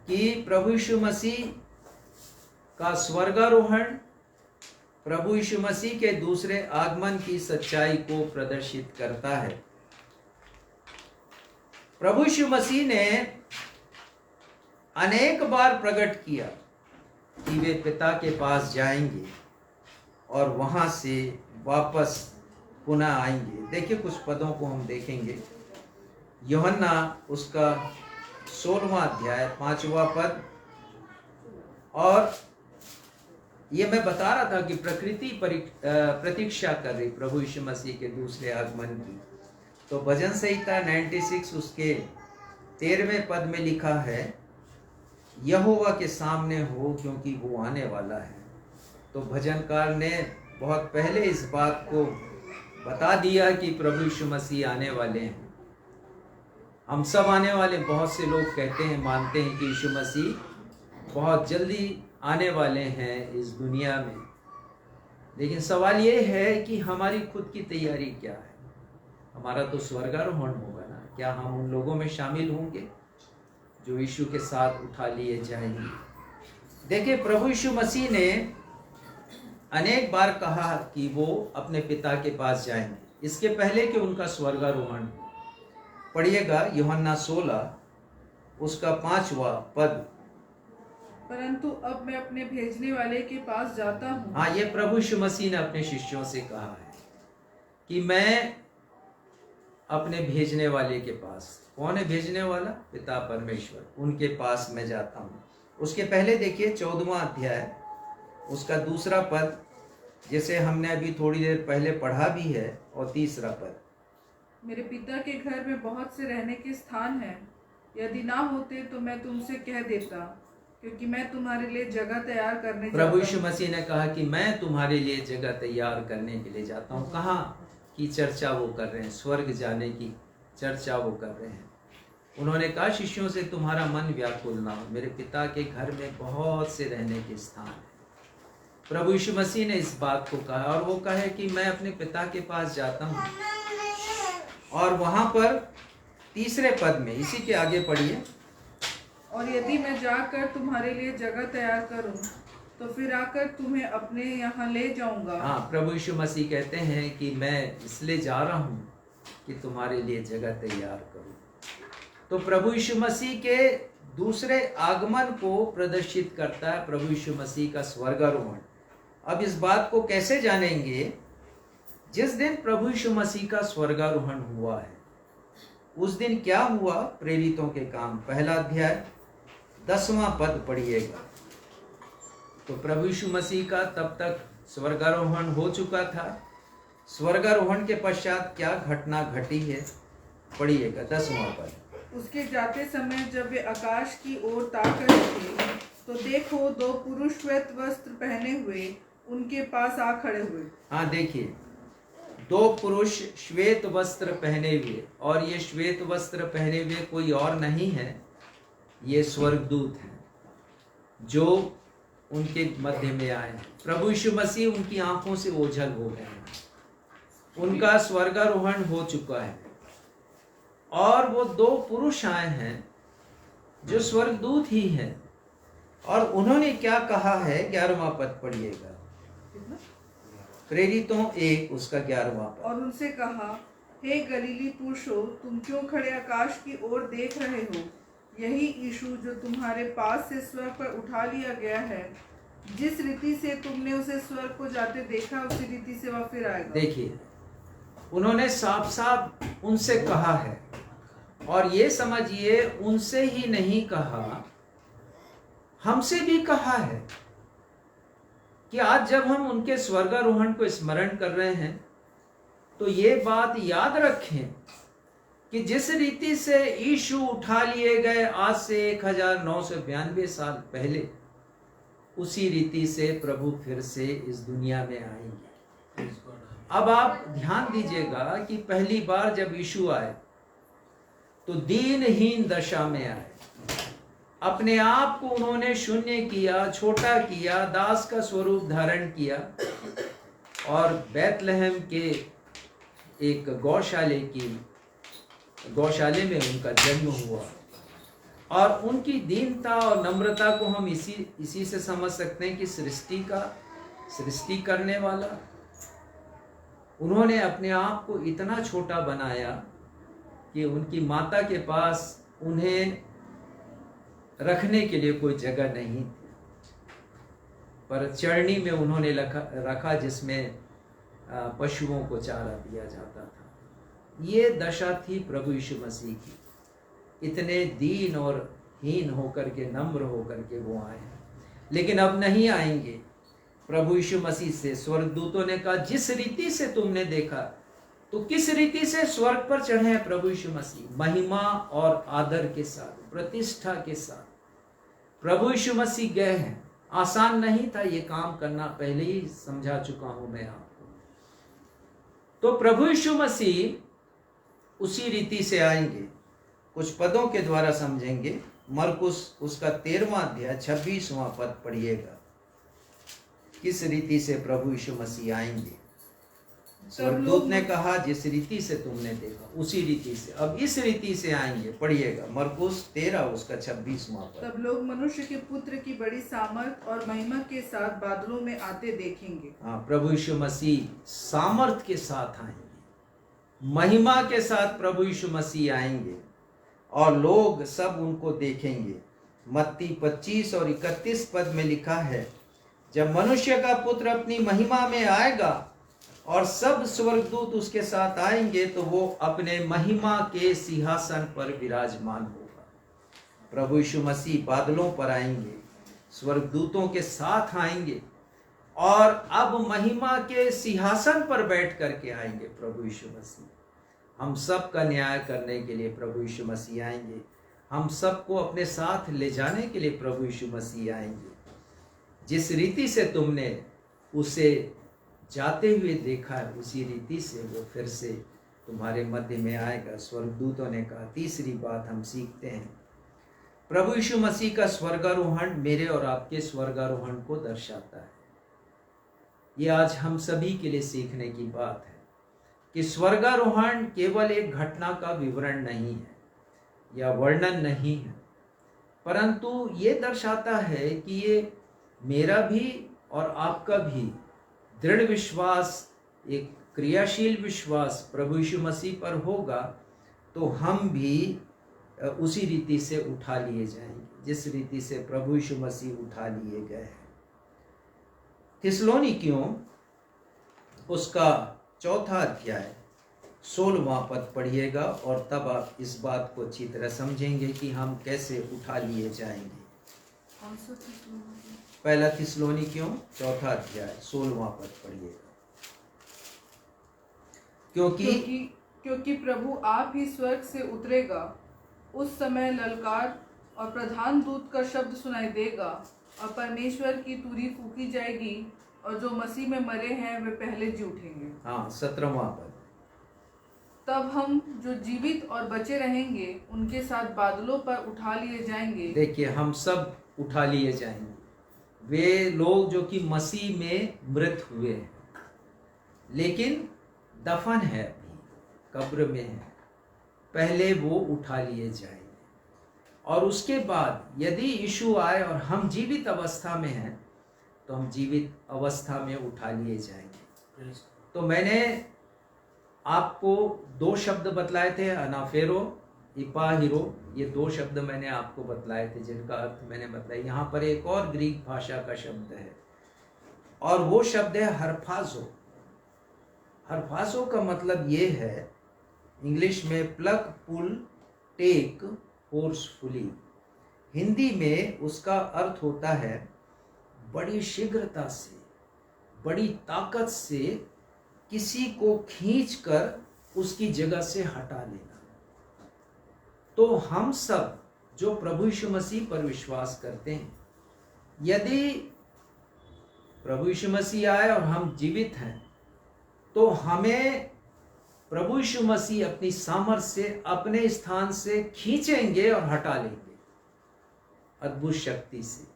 कि प्रभु यीशु मसीह का स्वर्गारोहण प्रभु यीशु मसीह के दूसरे आगमन की सच्चाई को प्रदर्शित करता है। प्रभु यीशु मसीह ने अनेक बार प्रकट किया कि वे पिता के पास जाएंगे और वहां से वापस पुनः आएंगे। देखिए, कुछ पदों को हम देखेंगे। यूहन्ना उसका 16वां अध्याय 5वां पद। और ये मैं बता रहा था कि प्रकृति प्रतीक्षा कर रही प्रभु यीशु मसीह के दूसरे आगमन की। तो भजन संहिता 96 उसके 13वें पद में लिखा है, यहोवा के सामने हो क्योंकि वो आने वाला है। तो भजनकार ने बहुत पहले इस बात को बता दिया कि प्रभु यीशु मसीह आने वाले हैं। हम सब आने वाले। बहुत से लोग कहते हैं, मानते हैं कि यीशु मसीह बहुत जल्दी आने वाले हैं इस दुनिया में। लेकिन सवाल ये है कि हमारी खुद की तैयारी क्या है? हमारा तो स्वर्गारोहण होगा ना, क्या हम उन लोगों में शामिल होंगे जो यीशु के साथ उठा लिए जाएंगे? देखिए, प्रभु यीशु मसीह ने अनेक बार कहा कि वो अपने पिता के पास जाएंगे, इसके पहले कि उनका स्वर्गारोहण। पढ़िएगा यूहन्ना 16 उसका 5वां पद। परंतु अब मैं अपने भेजने वाले के पास जाता हूँ। हाँ, ये प्रभु यीशु मसीह ने अपने शिष्यों से कहा है कि मैं अपने भेजने वाले के पास, कौन है भेजने वाला? पिता परमेश्वर, उनके पास मैं जाता हूँ। उसके पहले देखिए 14वां अध्याय उसका 2 पद, जैसे हमने अभी थोड़ी देर पहले पढ़ा भी है, और 3 पद। मेरे पिता के घर में बहुत से रहने के स्थान हैं, यदि ना होते तो मैं तुमसे कह देता, क्योंकि मैं तुम्हारे लिए जगह तैयार करने जाता प्रभु यीशु हूँ। मसीह ने कहा कि मैं तुम्हारे लिए जगह तैयार करने के लिए जाता हूँ। कहाँ की चर्चा वो कर रहे हैं? स्वर्ग जाने की चर्चा वो कर रहे हैं। उन्होंने कहा शिष्यों से, तुम्हारा मन व्याकुल ना हो, मेरे पिता के घर में बहुत से रहने के स्थान हैं। प्रभु यीशु मसीह ने इस बात को कहा, और वो कहे कि मैं अपने पिता के पास जाता हूँ। और वहां पर 3 पद में, इसी के आगे पढ़िए, और यदि मैं जाकर तुम्हारे लिए जगह तैयार करूं, तो फिर आकर तुम्हें अपने यहाँ ले जाऊंगा। हाँ, प्रभु यीशु मसीह कहते हैं कि मैं इसलिए जा रहा हूँ कि तुम्हारे लिए जगह तैयार करूँ। तो प्रभु यीशु मसीह के दूसरे आगमन को प्रदर्शित करता है प्रभु यीशु मसीह का स्वर्गारोहण। अब इस बात को कैसे जानेंगे? जिस दिन प्रभु यीशु मसीह का स्वर्गारोहण हुआ है, उस दिन क्या हुआ? प्रेरितों के काम 1 अध्याय 10वां पद पढ़िएगा। तो प्रभु यीशु मसीह का तब तक स्वर्गारोहण हो चुका था। स्वर्गारोहण के पश्चात क्या घटना घटी है? पढ़िएगा 10वां पद। उसके जाते समय जब वे आकाश की ओर ताक रहे थे, तो देखो 2 पुरुष श्वेत वस्त्र पहने हुए उनके पास आ खड़े हुए। हाँ, देखिए 2 पुरुष श्वेत वस्त्र पहने हुए, और ये श्वेत वस्त्र पहने हुए कोई और नहीं है, ये स्वर्गदूत हैं जो उनके मध्य में आए हैं। प्रभु यीशु मसीह उनकी आंखों से ओझल हो गए हैं, उनका स्वर्गारोहण हो चुका है, और वो 2 पुरुष आए हैं जो स्वर्गदूत ही हैं। और उन्होंने क्या कहा है? 11वां पद पढ़िएगा, प्रेरितों 1 उसका 11वां पद। और उनसे कहा, हे गलीली पुरुषों, तुम क्यों खड़े आकाश की ओर देख रहे हो? यही यीशु जो तुम्हारे पास से स्वर्ग पर उठा लिया गया है, जिस रीति से तुमने उसे स्वर्ग को जाते देखा, उसी रीति से वह फिर आएगा। देखिए, उन्होंने साफ साफ उनसे कहा है, और ये समझिए उनसे ही नहीं कहा, हमसे भी कहा है कि आज जब हम उनके स्वर्गारोहण को स्मरण कर रहे हैं, तो ये बात याद रखें कि जिस रीति से यीशु उठा लिए गए आज से 1992 साल पहले, उसी रीति से प्रभु फिर से इस दुनिया में आएंगे। अब आप ध्यान दीजिएगा कि पहली बार जब यीशु आए तो दीनहीन दशा में आए। अपने आप को उन्होंने शून्य किया, छोटा किया, दास का स्वरूप धारण किया, और बैतलहम के एक गौशाले में उनका जन्म हुआ। और उनकी दीनता और नम्रता को हम इसी से समझ सकते हैं कि सृष्टि करने वाला, उन्होंने अपने आप को इतना छोटा बनाया कि उनकी माता के पास उन्हें रखने के लिए कोई जगह नहीं थी, पर चरनी में उन्होंने रखा जिसमें पशुओं को चारा दिया जाता था। ये दशा थी प्रभु यीशु मसीह की। इतने दीन और हीन होकर के, नम्र होकर के वो आए हैं। लेकिन अब नहीं आएंगे। प्रभु यीशु मसीह से स्वर्गदूतों ने कहा, जिस रीति से तुमने देखा, तो किस रीति से स्वर्ग पर चढ़े हैं प्रभु यीशु मसीह? महिमा और आदर के साथ, प्रतिष्ठा के साथ प्रभु यीशु मसीह गए हैं। आसान नहीं था ये काम करना, पहले ही समझा चुका हूं मैं आपको। तो प्रभु यीशु मसीह उसी रीति से आएंगे। कुछ पदों के द्वारा समझेंगे। मरकुस उसका 13वां अध्याय 26वां पद पढ़िएगा, किस रीति से प्रभु यीशु मसीह आएंगे। स्वर्गदूत ने कहा जिस रीति से तुमने देखा उसी रीति से, अब इस रीति से आएंगे। पढ़िएगा मरकुस 13 उसका 26वां पद। तब लोग मनुष्य के पुत्र की बड़ी सामर्थ और महिमा के साथ बादलों में आते देखेंगे। हाँ, प्रभु यीशु मसीह सामर्थ के साथ आएंगे, महिमा के साथ प्रभु यीशु मसीह आएंगे और लोग सब उनको देखेंगे। मत्ती 25 और 31 पद में लिखा है, जब मनुष्य का पुत्र अपनी महिमा में आएगा और सब स्वर्गदूत उसके साथ आएंगे तो वो अपने महिमा के सिंहासन पर विराजमान होगा। प्रभु यीशु मसीह बादलों पर आएंगे, स्वर्गदूतों के साथ आएंगे और अब महिमा के सिंहासन पर बैठ करके आएंगे प्रभु यीशु मसीह। हम सब का न्याय करने के लिए प्रभु यीशु मसीह आएंगे, हम सबको अपने साथ ले जाने के लिए प्रभु यीशु मसीह आएंगे। जिस रीति से तुमने उसे जाते हुए देखा है उसी रीति से वो फिर से तुम्हारे मध्य में आएगा। स्वर्गदूतों ने कहा। तीसरी बात हम सीखते हैं, प्रभु यीशु मसीह का स्वर्गारोहण मेरे और आपके स्वर्गारोहण को दर्शाता है। ये आज हम सभी के लिए सीखने की बात है कि स्वर्गारोहण केवल एक घटना का विवरण नहीं है या वर्णन नहीं है, परंतु ये दर्शाता है कि ये मेरा भी और आपका भी दृढ़ विश्वास, एक क्रियाशील विश्वास प्रभु यीशु मसीह पर होगा तो हम भी उसी रीति से उठा लिए जाएंगे जिस रीति से प्रभु यीशु मसीह उठा लिए गए हैं। थिस्सलुनीकियों उसका 4था अध्याय 16वां पद पढ़िएगा और तब आप इस बात को अच्छी तरह समझेंगे कि हम कैसे उठा लिए जाएंगे। पहला थिस्सलुनीकियों 4था अध्याय 16वां पद पढ़िएगा। क्योंकि प्रभु आप ही स्वर्ग से उतरेगा, उस समय ललकार और प्रधान दूत का शब्द सुनाई देगा और परमेश्वर की तुरी फूकी जाएगी और जो मसीह में मरे हैं वे पहले जी उठेंगे। हाँ, 17वां पद। तब हम जो जीवित और बचे रहेंगे उनके साथ बादलों पर उठा लिए जाएंगे। देखिए, हम सब उठा लिए जाएंगे। वे लोग जो कि मसीह में मृत हुए हैं लेकिन दफन है, अभी कब्र में है, पहले वो उठा लिए जाएंगे। और उसके बाद यदि यीशु आए और हम जीवित अवस्था में हैं तो हम जीवित अवस्था में उठा लिए जाएंगे। तो मैंने आपको 2 शब्द बतलाए थे, अनाफेरो, इपाहिरो, ये 2 शब्द मैंने आपको बतलाए थे जिनका अर्थ मैंने बतलाया। यहाँ पर एक और ग्रीक भाषा का शब्द है और वो शब्द है हरफाजो। हरफाजो का मतलब ये है, इंग्लिश में प्लग, पुल, टेक फोर्सफुली। हिंदी में उसका अर्थ होता है बड़ी शीघ्रता से, बड़ी ताकत से किसी को खींचकर उसकी जगह से हटा लेना। तो हम सब जो प्रभु यीशु मसीह पर विश्वास करते हैं, यदि प्रभु यीशु मसीह आए और हम जीवित हैं तो हमें प्रभु यीशु मसीह अपनी सामर्थ्य से अपने स्थान से खींचेंगे और हटा लेंगे अद्भुत शक्ति से।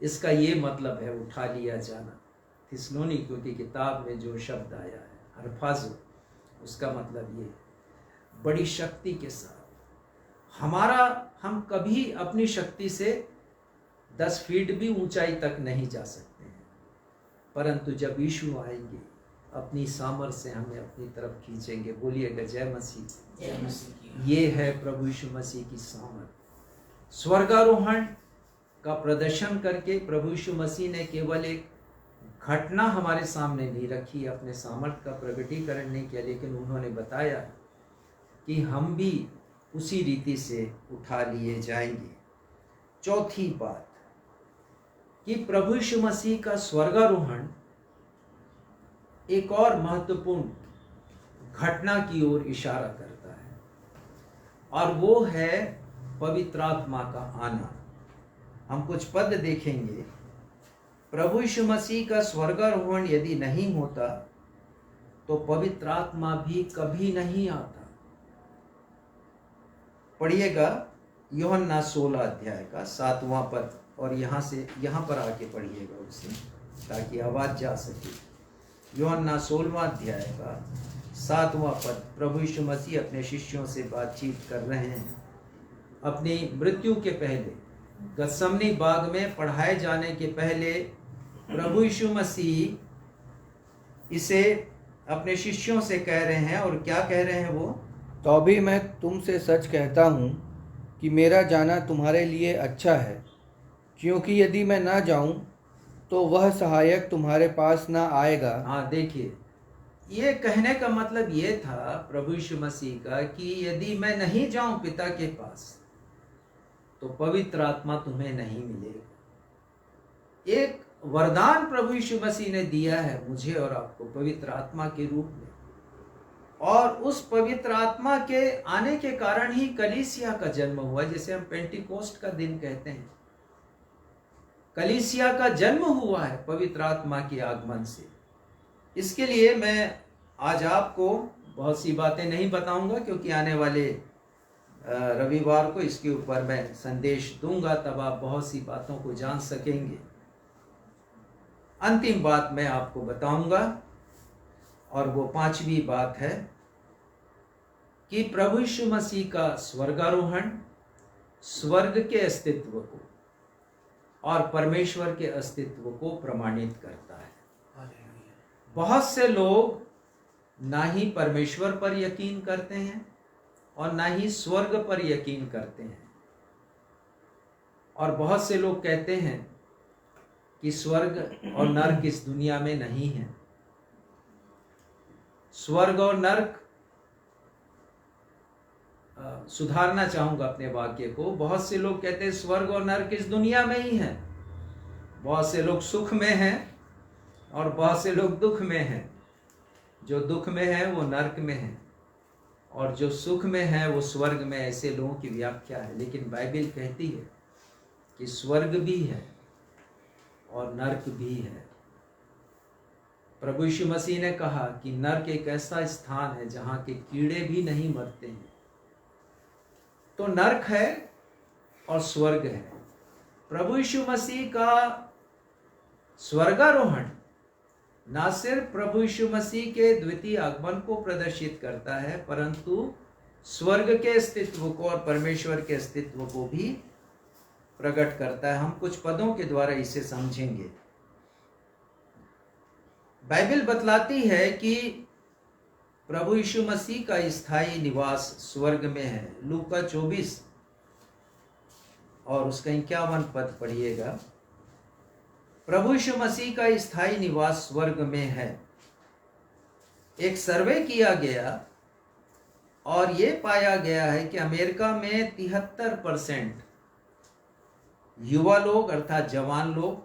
इसका ये मतलब है उठा लिया जाना। थिस्सलुनीकियों की किताब में जो शब्द आया है हरफाजो, उसका मतलब ये है बड़ी शक्ति के साथ। हम कभी अपनी शक्ति से 10 फीट भी ऊंचाई तक नहीं जा सकते हैं, परंतु जब यीशु आएंगे अपनी सामर्थ्य से हमें अपनी तरफ खींचेंगे। बोलिएगा जय मसीह। जय मसीह। ये है प्रभु यीशु मसीह की सामर्थ्य। स्वर्गारोहण का प्रदर्शन करके प्रभु यीशु मसीह ने केवल एक घटना हमारे सामने नहीं रखी अपने सामर्थ्य का प्रकटीकरण नहीं किया, लेकिन उन्होंने बताया कि हम भी उसी रीति से उठा लिए जाएंगे। चौथी बात कि प्रभु यीशु मसीह का स्वर्गारोहण एक और महत्वपूर्ण घटना की ओर इशारा करता है और वो है पवित्र आत्मा का आना। हम कुछ पद देखेंगे। प्रभु यीशु मसीह का स्वर्गारोहण यदि नहीं होता तो पवित्र आत्मा भी कभी नहीं आता। पढ़िएगा यूहन्ना 16 अध्याय का 7वां पद और यहाँ पर आके पढ़िएगा उसे, ताकि आवाज जा सके। यूहन्ना 16वां अध्याय का 7वां पद। प्रभु यीशु मसीह अपने शिष्यों से बातचीत कर रहे हैं अपनी मृत्यु के पहले। गत्समनी बाग में पढ़ाए जाने के पहले प्रभु यीशु मसीह इसे अपने शिष्यों से कह रहे हैं। और क्या कह रहे हैं वो? तो भी मैं तुमसे सच कहता हूँ कि मेरा जाना तुम्हारे लिए अच्छा है, क्योंकि यदि मैं ना जाऊँ तो वह सहायक तुम्हारे पास ना आएगा। हाँ, देखिए, ये कहने का मतलब ये था प्रभु यीशु मसीह का कि यदि मैं नहीं जाऊं पिता के पास तो पवित्र आत्मा तुम्हें नहीं मिलेगा। एक वरदान प्रभु यीशु मसीह ने दिया है मुझे और आपको पवित्र आत्मा के रूप में, और उस पवित्र आत्मा के आने के कारण ही कलीसिया का जन्म हुआ, जिसे हम पेंटिकोस्ट का दिन कहते हैं। कलीसिया का जन्म हुआ है पवित्र आत्मा के आगमन से। इसके लिए मैं आज आपको बहुत सी बातें नहीं बताऊंगा, क्योंकि आने वाले रविवार को इसके ऊपर मैं संदेश दूंगा, तब आप बहुत सी बातों को जान सकेंगे। अंतिम बात मैं आपको बताऊंगा, और वो 5वीं बात है कि प्रभु यीशु मसीह का स्वर्गारोहण स्वर्ग के अस्तित्व को और परमेश्वर के अस्तित्व को प्रमाणित करता है। बहुत से लोग ना ही परमेश्वर पर यकीन करते हैं और ना ही स्वर्ग पर यकीन करते हैं, और बहुत से लोग कहते हैं कि स्वर्ग और नर्क इस दुनिया में नहीं है। स्वर्ग और नर्क, सुधारना चाहूंगा अपने वाक्य को। बहुत से लोग कहते हैं स्वर्ग और नर्क इस दुनिया में ही है। बहुत से लोग सुख में हैं और बहुत से लोग दुख में हैं। जो दुख में है वो नर्क में है, और जो सुख में है वो स्वर्ग में। ऐसे लोगों की व्याख्या है, लेकिन बाइबल कहती है कि स्वर्ग भी है और नर्क भी है। प्रभु यीशु मसीह ने कहा कि नर्क एक ऐसा स्थान है जहां के कीड़े भी नहीं मरते हैं। तो नर्क है और स्वर्ग है। प्रभु यीशु मसीह का स्वर्गारोहण ना सिर्फ प्रभु यीशु मसीह के द्वितीय आगमन को प्रदर्शित करता है, परंतु स्वर्ग के अस्तित्व को और परमेश्वर के अस्तित्व को भी प्रकट करता है। हम कुछ पदों के द्वारा इसे समझेंगे। बाइबल बतलाती है कि प्रभु यीशु मसीह का स्थायी निवास स्वर्ग में है। लूका 24 और उसका 51 पद पढ़िएगा। प्रभु यीशु मसीह का स्थायी निवास स्वर्ग में है। एक सर्वे किया गया और ये पाया गया है कि अमेरिका में 73% युवा लोग अर्थात जवान लोग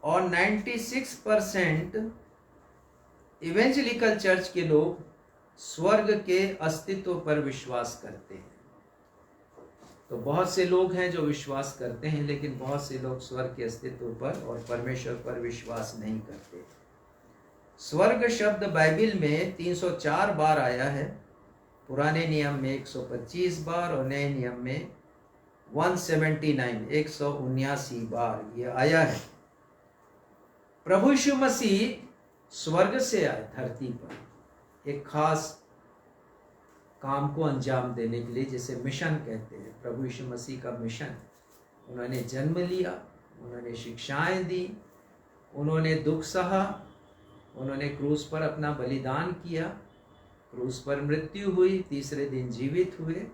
और 96% इवेंजलिकल चर्च के लोग स्वर्ग के अस्तित्व पर विश्वास करते हैं। तो बहुत से लोग हैं जो विश्वास करते हैं, लेकिन बहुत से लोग स्वर्ग के अस्तित्व पर और परमेश्वर पर विश्वास नहीं करते। स्वर्ग शब्द बाइबल में 304 बार आया है। पुराने नियम में 125 बार और नए नियम में 179 बार ये आया है। प्रभु यीशु मसीह स्वर्ग से आए धरती पर एक खास काम को अंजाम देने के लिए, जिसे मिशन कहते हैं। प्रभु यीशु मसीह का मिशन, उन्होंने जन्म लिया, उन्होंने शिक्षाएं दी, उन्होंने दुख सहा, उन्होंने क्रूस पर अपना बलिदान किया, क्रूस पर मृत्यु हुई, तीसरे दिन जीवित हुए,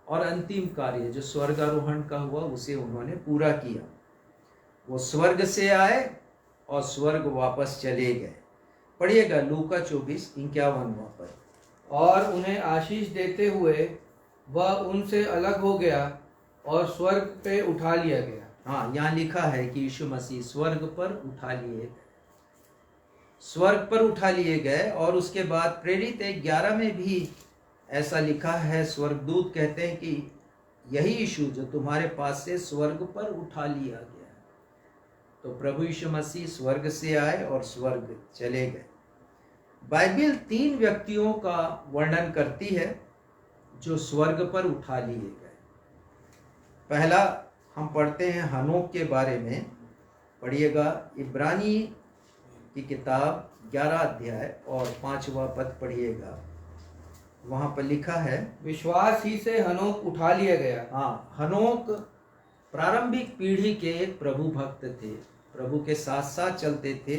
और अंतिम कार्य जो स्वर्गारोहण का हुआ उसे उन्होंने पूरा किया। वो स्वर्ग से आए और स्वर्ग वापस चले गए। पढ़िएगा लूका 24:51 पद। और उन्हें आशीष देते हुए वह उनसे अलग हो गया और स्वर्ग पे उठा लिया गया। हाँ, यहाँ लिखा है कि यीशु मसीह स्वर्ग पर उठा लिए गए, स्वर्ग पर उठा लिए गए। और उसके बाद प्रेरित 11 में भी ऐसा लिखा है, स्वर्गदूत कहते हैं कि यही यीशु जो तुम्हारे पास से स्वर्ग पर उठा लिया गया। तो प्रभु यीशु मसीह स्वर्ग से आए और स्वर्ग चले गए। बाइबल 3 व्यक्तियों का वर्णन करती है जो स्वर्ग पर उठा लिए गए। पहला हम पढ़ते हैं हनोक के बारे में। पढ़िएगा इब्रानी की किताब 11 अध्याय और 5वां पद पढ़िएगा। वहां पर लिखा है, विश्वास ही से हनोक उठा लिया गया। हाँ, हनोक प्रारंभिक पीढ़ी के एक प्रभु भक्त थे, प्रभु के साथ साथ चलते थे।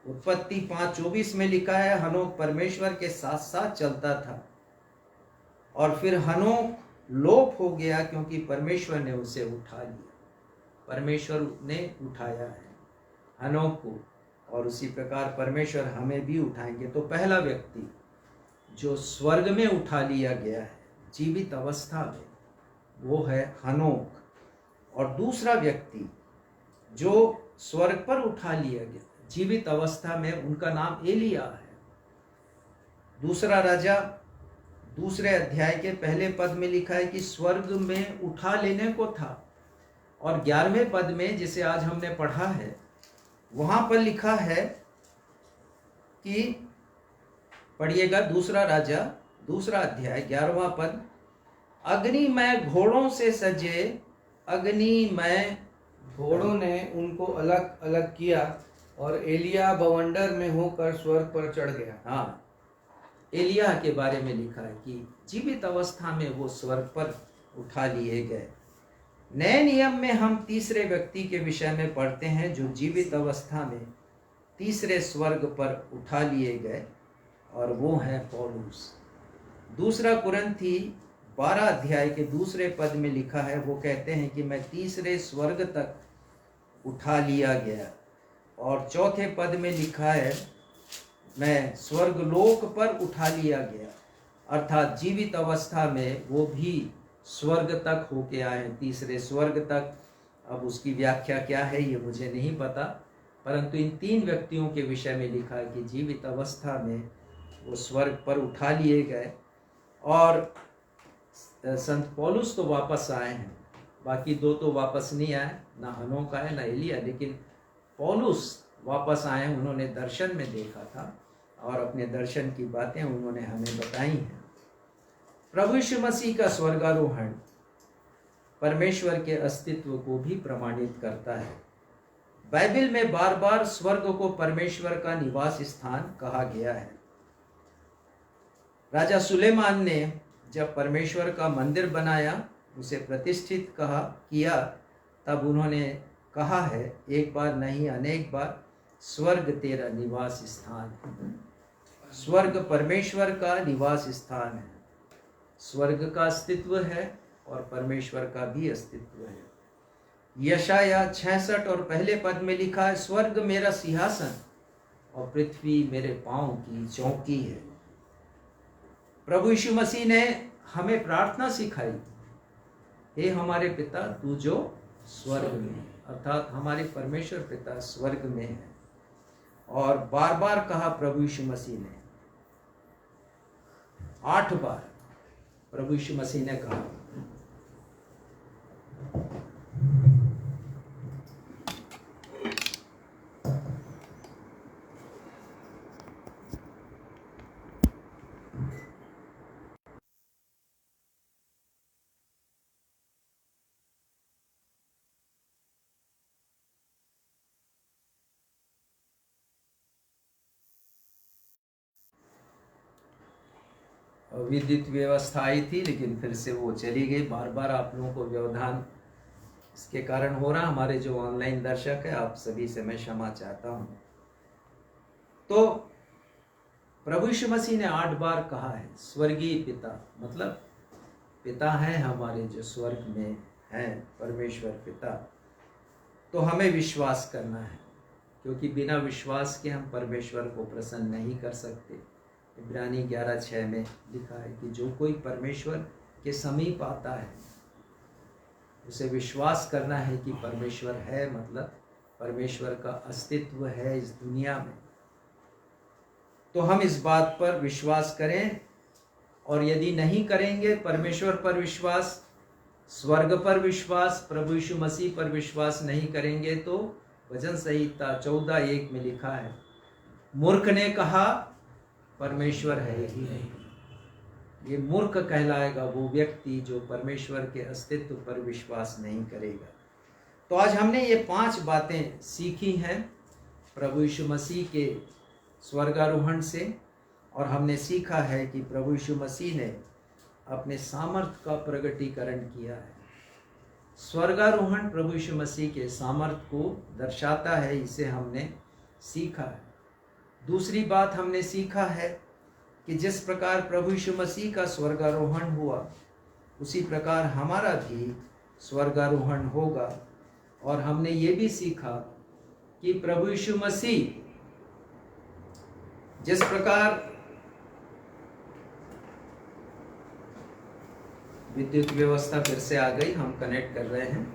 उत्पत्ति 5:24 में लिखा है, हनोक परमेश्वर के साथ साथ चलता था और फिर हनोक लोप हो गया क्योंकि परमेश्वर ने उसे उठा लिया। परमेश्वर ने उठाया है हनोक को, और उसी प्रकार परमेश्वर हमें भी उठाएंगे। तो पहला व्यक्ति जो स्वर्ग में उठा लिया गया है जीवित अवस्था में, वो है हनोक। और दूसरा व्यक्ति जो स्वर्ग पर उठा लिया गया जीवित अवस्था में, उनका नाम एलिया है। दूसरा राजा 2 अध्याय के पहले पद में लिखा है कि स्वर्ग में उठा लेने को था, और 11वें पद में जिसे आज हमने पढ़ा है वहां पर लिखा है कि, पढ़िएगा 2 राजा 2 अध्याय 11वां पद, अग्निमय घोड़ों से सजे अग्निमय घोड़ों ने उनको अलग अलग किया और एलिया बवंडर में होकर स्वर्ग पर चढ़ गया। हाँ, एलिया के बारे में लिखा है कि जीवित अवस्था में वो स्वर्ग पर उठा लिए गए। नए नियम में हम तीसरे व्यक्ति के विषय में पढ़ते हैं जो जीवित अवस्था में तीसरे स्वर्ग पर उठा लिए गए, और वो है पौलुस। 2 कुरिन्थी 12 अध्याय के 2 पद में लिखा है, वो कहते हैं कि मैं तीसरे स्वर्ग तक उठा लिया गया। और 4 पद में लिखा है, मैं स्वर्ग लोक पर उठा लिया गया, अर्थात जीवित अवस्था में वो भी स्वर्ग तक होके आए हैं, तीसरे स्वर्ग तक। अब उसकी व्याख्या क्या है ये मुझे नहीं पता, परंतु इन 3 व्यक्तियों के विषय में लिखा है कि जीवित अवस्था में वो स्वर्ग पर उठा लिए गए। और संत पौलुस तो वापस आए हैं, बाकी 2 तो वापस नहीं आए, ना हनोक आए ना एलिया, लेकिन पौलुस वापस आए। उन्होंने दर्शन में देखा था और अपने दर्शन की बातें उन्होंने हमें बताई हैं। प्रभु यीशु मसीह का स्वर्गारोहण परमेश्वर के अस्तित्व को भी प्रमाणित करता है। बाइबल में बार बार स्वर्ग को परमेश्वर का निवास स्थान कहा गया है। राजा सुलेमान ने जब परमेश्वर का मंदिर बनाया, उसे प्रतिष्ठित किया, तब उन्होंने कहा है, एक बार नहीं अनेक बार, स्वर्ग तेरा निवास स्थान है। स्वर्ग परमेश्वर का निवास स्थान है। स्वर्ग का अस्तित्व है और परमेश्वर का भी अस्तित्व है। यशाया 66 और पहले पद में लिखा है, स्वर्ग मेरा सिंहासन और पृथ्वी मेरे पांव की चौकी है। प्रभु यीशु मसीह ने हमें प्रार्थना सिखाई, हे हमारे पिता तू जो स्वर्ग में है, अर्थात हमारे परमेश्वर पिता स्वर्ग में है। और बार बार कहा प्रभु यीशु मसीह ने, 8 बार प्रभु यीशु मसीह ने कहा। विद्युत व्यवस्था आई थी लेकिन फिर से वो चली गई। बार बार आप लोगों को व्यवधान इसके कारण हो रहा। हमारे जो ऑनलाइन दर्शक है, आप सभी से मैं क्षमा चाहता हूँ। तो प्रभु यीशु मसीह ने 8 बार कहा है स्वर्गीय पिता, मतलब पिता हैं हमारे जो स्वर्ग में हैं, परमेश्वर पिता। तो हमें विश्वास करना है, क्योंकि बिना विश्वास के हम परमेश्वर को प्रसन्न नहीं कर सकते। इब्रानी 11:6 में लिखा है कि जो कोई परमेश्वर के समीप आता है उसे विश्वास करना है कि परमेश्वर है, मतलब परमेश्वर का अस्तित्व है इस दुनिया में। तो हम इस बात पर विश्वास करें, और यदि नहीं करेंगे परमेश्वर पर विश्वास, स्वर्ग पर विश्वास, प्रभु यीशु मसीह पर विश्वास नहीं करेंगे, तो वचन संहिता 14:1 में लिखा है, मूर्ख ने कहा परमेश्वर है ही नहीं। ये मूर्ख कहलाएगा वो व्यक्ति जो परमेश्वर के अस्तित्व पर विश्वास नहीं करेगा। तो आज हमने ये 5 बातें सीखी हैं प्रभु यीशु मसीह के स्वर्गारोहण से, और हमने सीखा है कि प्रभु यीशु मसीह ने अपने सामर्थ का प्रकटीकरण किया है। स्वर्गारोहण प्रभु यीशु मसीह के सामर्थ को दर्शाता है, इसे हमने सीखा है। दूसरी बात हमने सीखा है कि जिस प्रकार प्रभु यीशु मसीह का स्वर्गारोहण हुआ, उसी प्रकार हमारा भी स्वर्गारोहण होगा। और हमने ये भी सीखा कि प्रभु यीशु मसीह जिस प्रकार विद्युत व्यवस्था फिर से आ गई, हम कनेक्ट कर रहे हैं।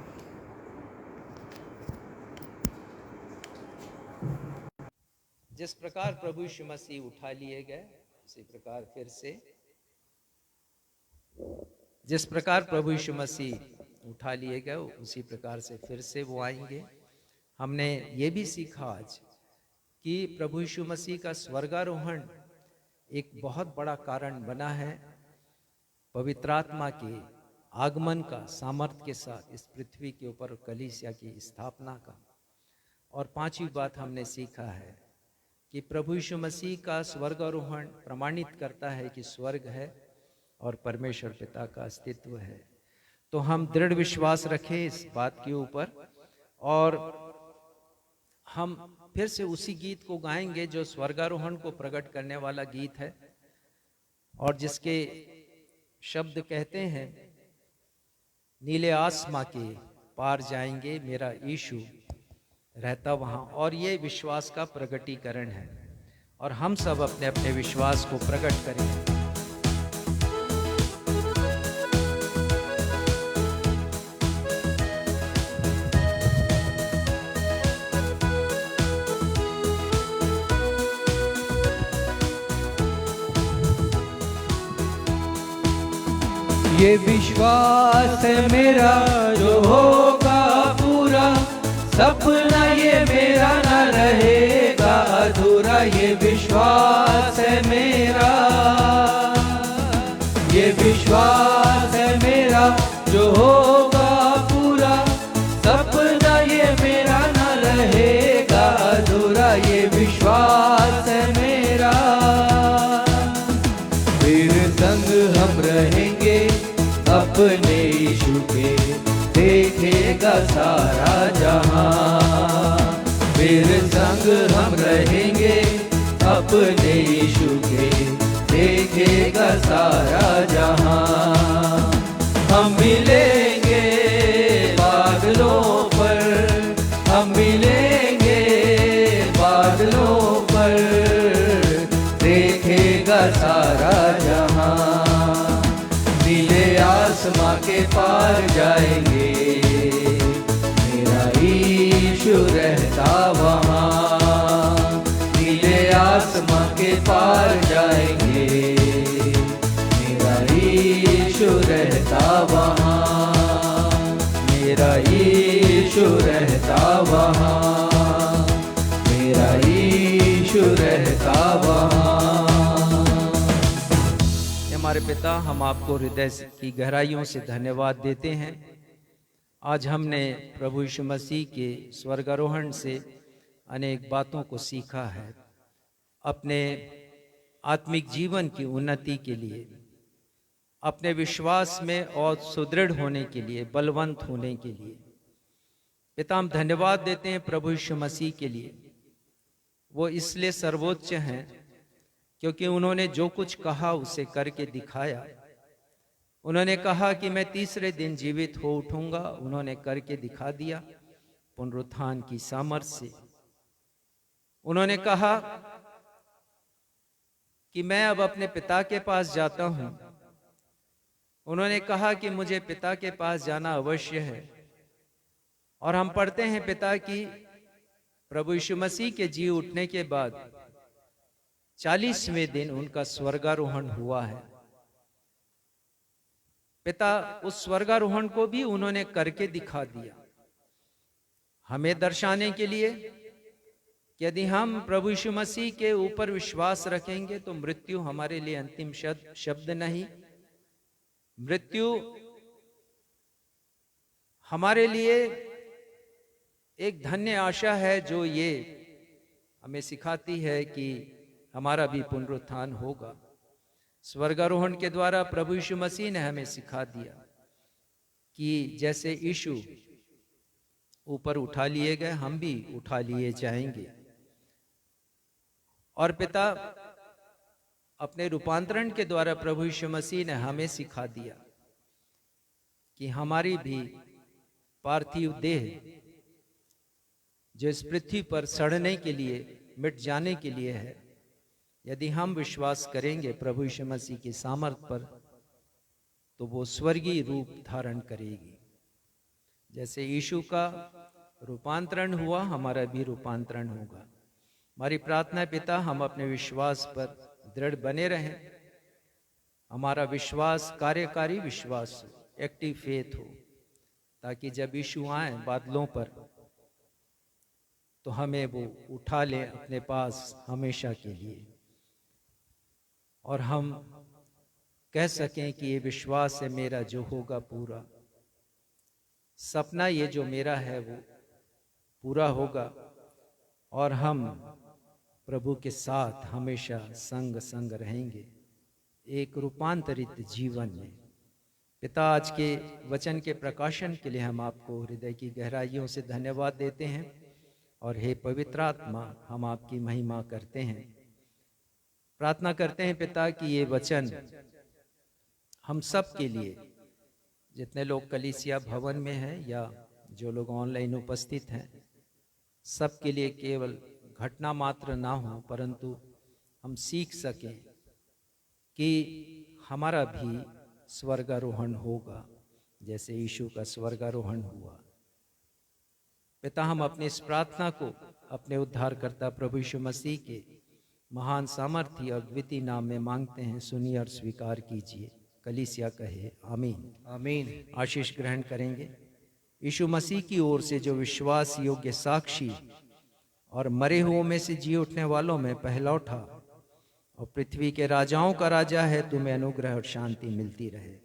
जिस प्रकार प्रभु यीशु मसीह उठा लिए गए, उसी प्रकार फिर से, जिस प्रकार प्रभु यीशु मसीह उठा लिए गए, उसी प्रकार से फिर से वो आएंगे। हमने ये भी सीखा आज कि प्रभु यीशु मसीह का स्वर्गारोहण एक बहुत बड़ा कारण बना है पवित्र आत्मा के आगमन का सामर्थ्य के साथ इस पृथ्वी के ऊपर कलीसिया की स्थापना का। और पांचवी बात हमने सीखा है कि प्रभु यीशु मसीह का स्वर्गारोहण प्रमाणित करता है कि स्वर्ग है और परमेश्वर पिता का अस्तित्व है। तो हम दृढ़ विश्वास रखें इस बात के ऊपर, और हम फिर से उसी गीत को गाएंगे जो स्वर्गारोहण को प्रकट करने वाला गीत है, और जिसके शब्द कहते हैं, नीले आसमां के पार जाएंगे, मेरा यीशु रहता वहां। और ये विश्वास का प्रकटीकरण है, और हम सब अपने अपने विश्वास को प्रकट करें। ये विश्वास है मेरा जो होगा पूरा, सपना ये मेरा न रहेगा अधूरा। ये विश्वास है मेरा, ये विश्वास है मेरा जो होगा पूरा, सपना ये मेरा न रहेगा अधूरा। ये विश्वास है मेरा, फिर संग हम रहेंगे अपने यीशु के, देखेगा सारा जहां। फिर संग हम रहेंगे अपने यीशु के, देखेगा सारा जहां। हम मिलेंगे बादलों पर, हम मिलेंगे बादलों पर, देखेगा सारा जहां। नीले आसमां के पार जाएंगे, मेरा यीशु रहता वहां। नीले आसमां के पार जाएंगे, मेरा यीशु रहता वहां। मेरा यीशु रहता वहां, मेरा यीशु रहता वहां। हमारे पिता, हम आपको हृदय की गहराइयों से धन्यवाद देते हैं। आज हमने प्रभु यीशु मसीह के स्वर्गारोहण से अनेक बातों को सीखा है, अपने आत्मिक जीवन की उन्नति के लिए, अपने विश्वास में और सुदृढ़ होने के लिए, बलवंत होने के लिए। पिता, हम धन्यवाद देते हैं प्रभु यीशु मसीह के लिए। वो इसलिए सर्वोच्च हैं क्योंकि उन्होंने जो कुछ कहा उसे करके दिखाया। उन्होंने कहा कि मैं तीसरे दिन जीवित हो उठूंगा, उन्होंने करके दिखा दिया पुनरुत्थान की सामर्थ्य से। उन्होंने कहा कि मैं अब अपने पिता के पास जाता हूं। उन्होंने कहा कि मुझे पिता के पास जाना अवश्य है। और हम पढ़ते हैं पिता की प्रभु यीशु मसीह के जी उठने के बाद 40वें दिन उनका स्वर्गारोहण हुआ है। पिता उस स्वर्गारोहण को भी उन्होंने करके दिखा दिया, हमें दर्शाने के लिए कि यदि हम प्रभु यीशु मसीह के ऊपर विश्वास रखेंगे तो मृत्यु हमारे लिए अंतिम शब्द नहीं। मृत्यु हमारे लिए एक धन्य आशा है जो ये हमें सिखाती है कि हमारा भी पुनरुत्थान होगा। स्वर्गारोहण के द्वारा प्रभु यीशु मसीह ने हमें सिखा दिया कि जैसे यीशु ऊपर उठा लिए गए, हम भी उठा लिए जाएंगे। और पिता अपने रूपांतरण के द्वारा प्रभु यीशु मसीह ने हमें सिखा दिया कि हमारी भी पार्थिव देह जो इस पृथ्वी पर सड़ने के लिए, मिट जाने के लिए है, यदि हम विश्वास करेंगे प्रभु यीशु मसीह की सामर्थ पर, तो वो स्वर्गीय रूप धारण करेगी। जैसे यीशु का रूपांतरण हुआ, हमारा भी रूपांतरण होगा। हमारी प्रार्थना पिता, हम अपने विश्वास पर दृढ़ बने रहें। हमारा विश्वास कार्यकारी विश्वास हो, एक्टिव फेथ हो, ताकि जब यीशु आए बादलों पर तो हमें वो उठा ले अपने पास हमेशा के लिए, और हम कह सकें कि ये विश्वास है मेरा जो होगा पूरा, सपना ये जो मेरा है वो पूरा होगा, और हम प्रभु के साथ हमेशा संग संग रहेंगे एक रूपांतरित जीवन में। पिता, आज के वचन के प्रकाशन के लिए हम आपको हृदय की गहराइयों से धन्यवाद देते हैं, और हे पवित्र आत्मा, हम आपकी महिमा करते हैं। प्रार्थना करते हैं पिता कि ये वचन हम सब के लिए, जितने लोग कलीसिया भवन में हैं या जो लोग ऑनलाइन उपस्थित हैं, सब के लिए केवल घटना मात्र ना हो, परंतु हम सीख सकें कि हमारा भी स्वर्गारोहण होगा जैसे यीशु का स्वर्गारोहण हुआ। पिता, हम अपनी इस प्रार्थना को अपने उद्धारकर्ता प्रभु यीशु मसीह के महान सामर्थ्य और द्वितीय नाम में मांगते हैं, सुनिए और स्वीकार कीजिए। कलीसिया कहे आमीन। आमीन। आशीष ग्रहण करेंगे। यीशु मसीह की ओर से जो विश्वास योग्य साक्षी और मरे हुओं में से जी उठने वालों में पहला उठा और पृथ्वी के राजाओं का राजा है, तुम्हें अनुग्रह और शांति मिलती रहे।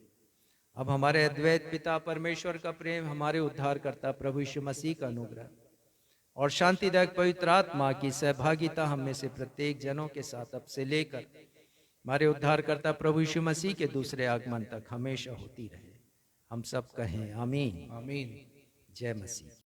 अब हमारे अद्वैत पिता परमेश्वर का प्रेम, हमारे उद्धारकर्ता प्रभु यीशु मसीह का अनुग्रह और शांतिदायक पवित्र आत्मा की सहभागिता हम में से प्रत्येक जनों के साथ अब से लेकर हमारे उद्धारकर्ता प्रभु यीशु मसीह के दूसरे आगमन तक हमेशा होती रहे। हम सब कहें आमीन। आमीन। जय मसीह।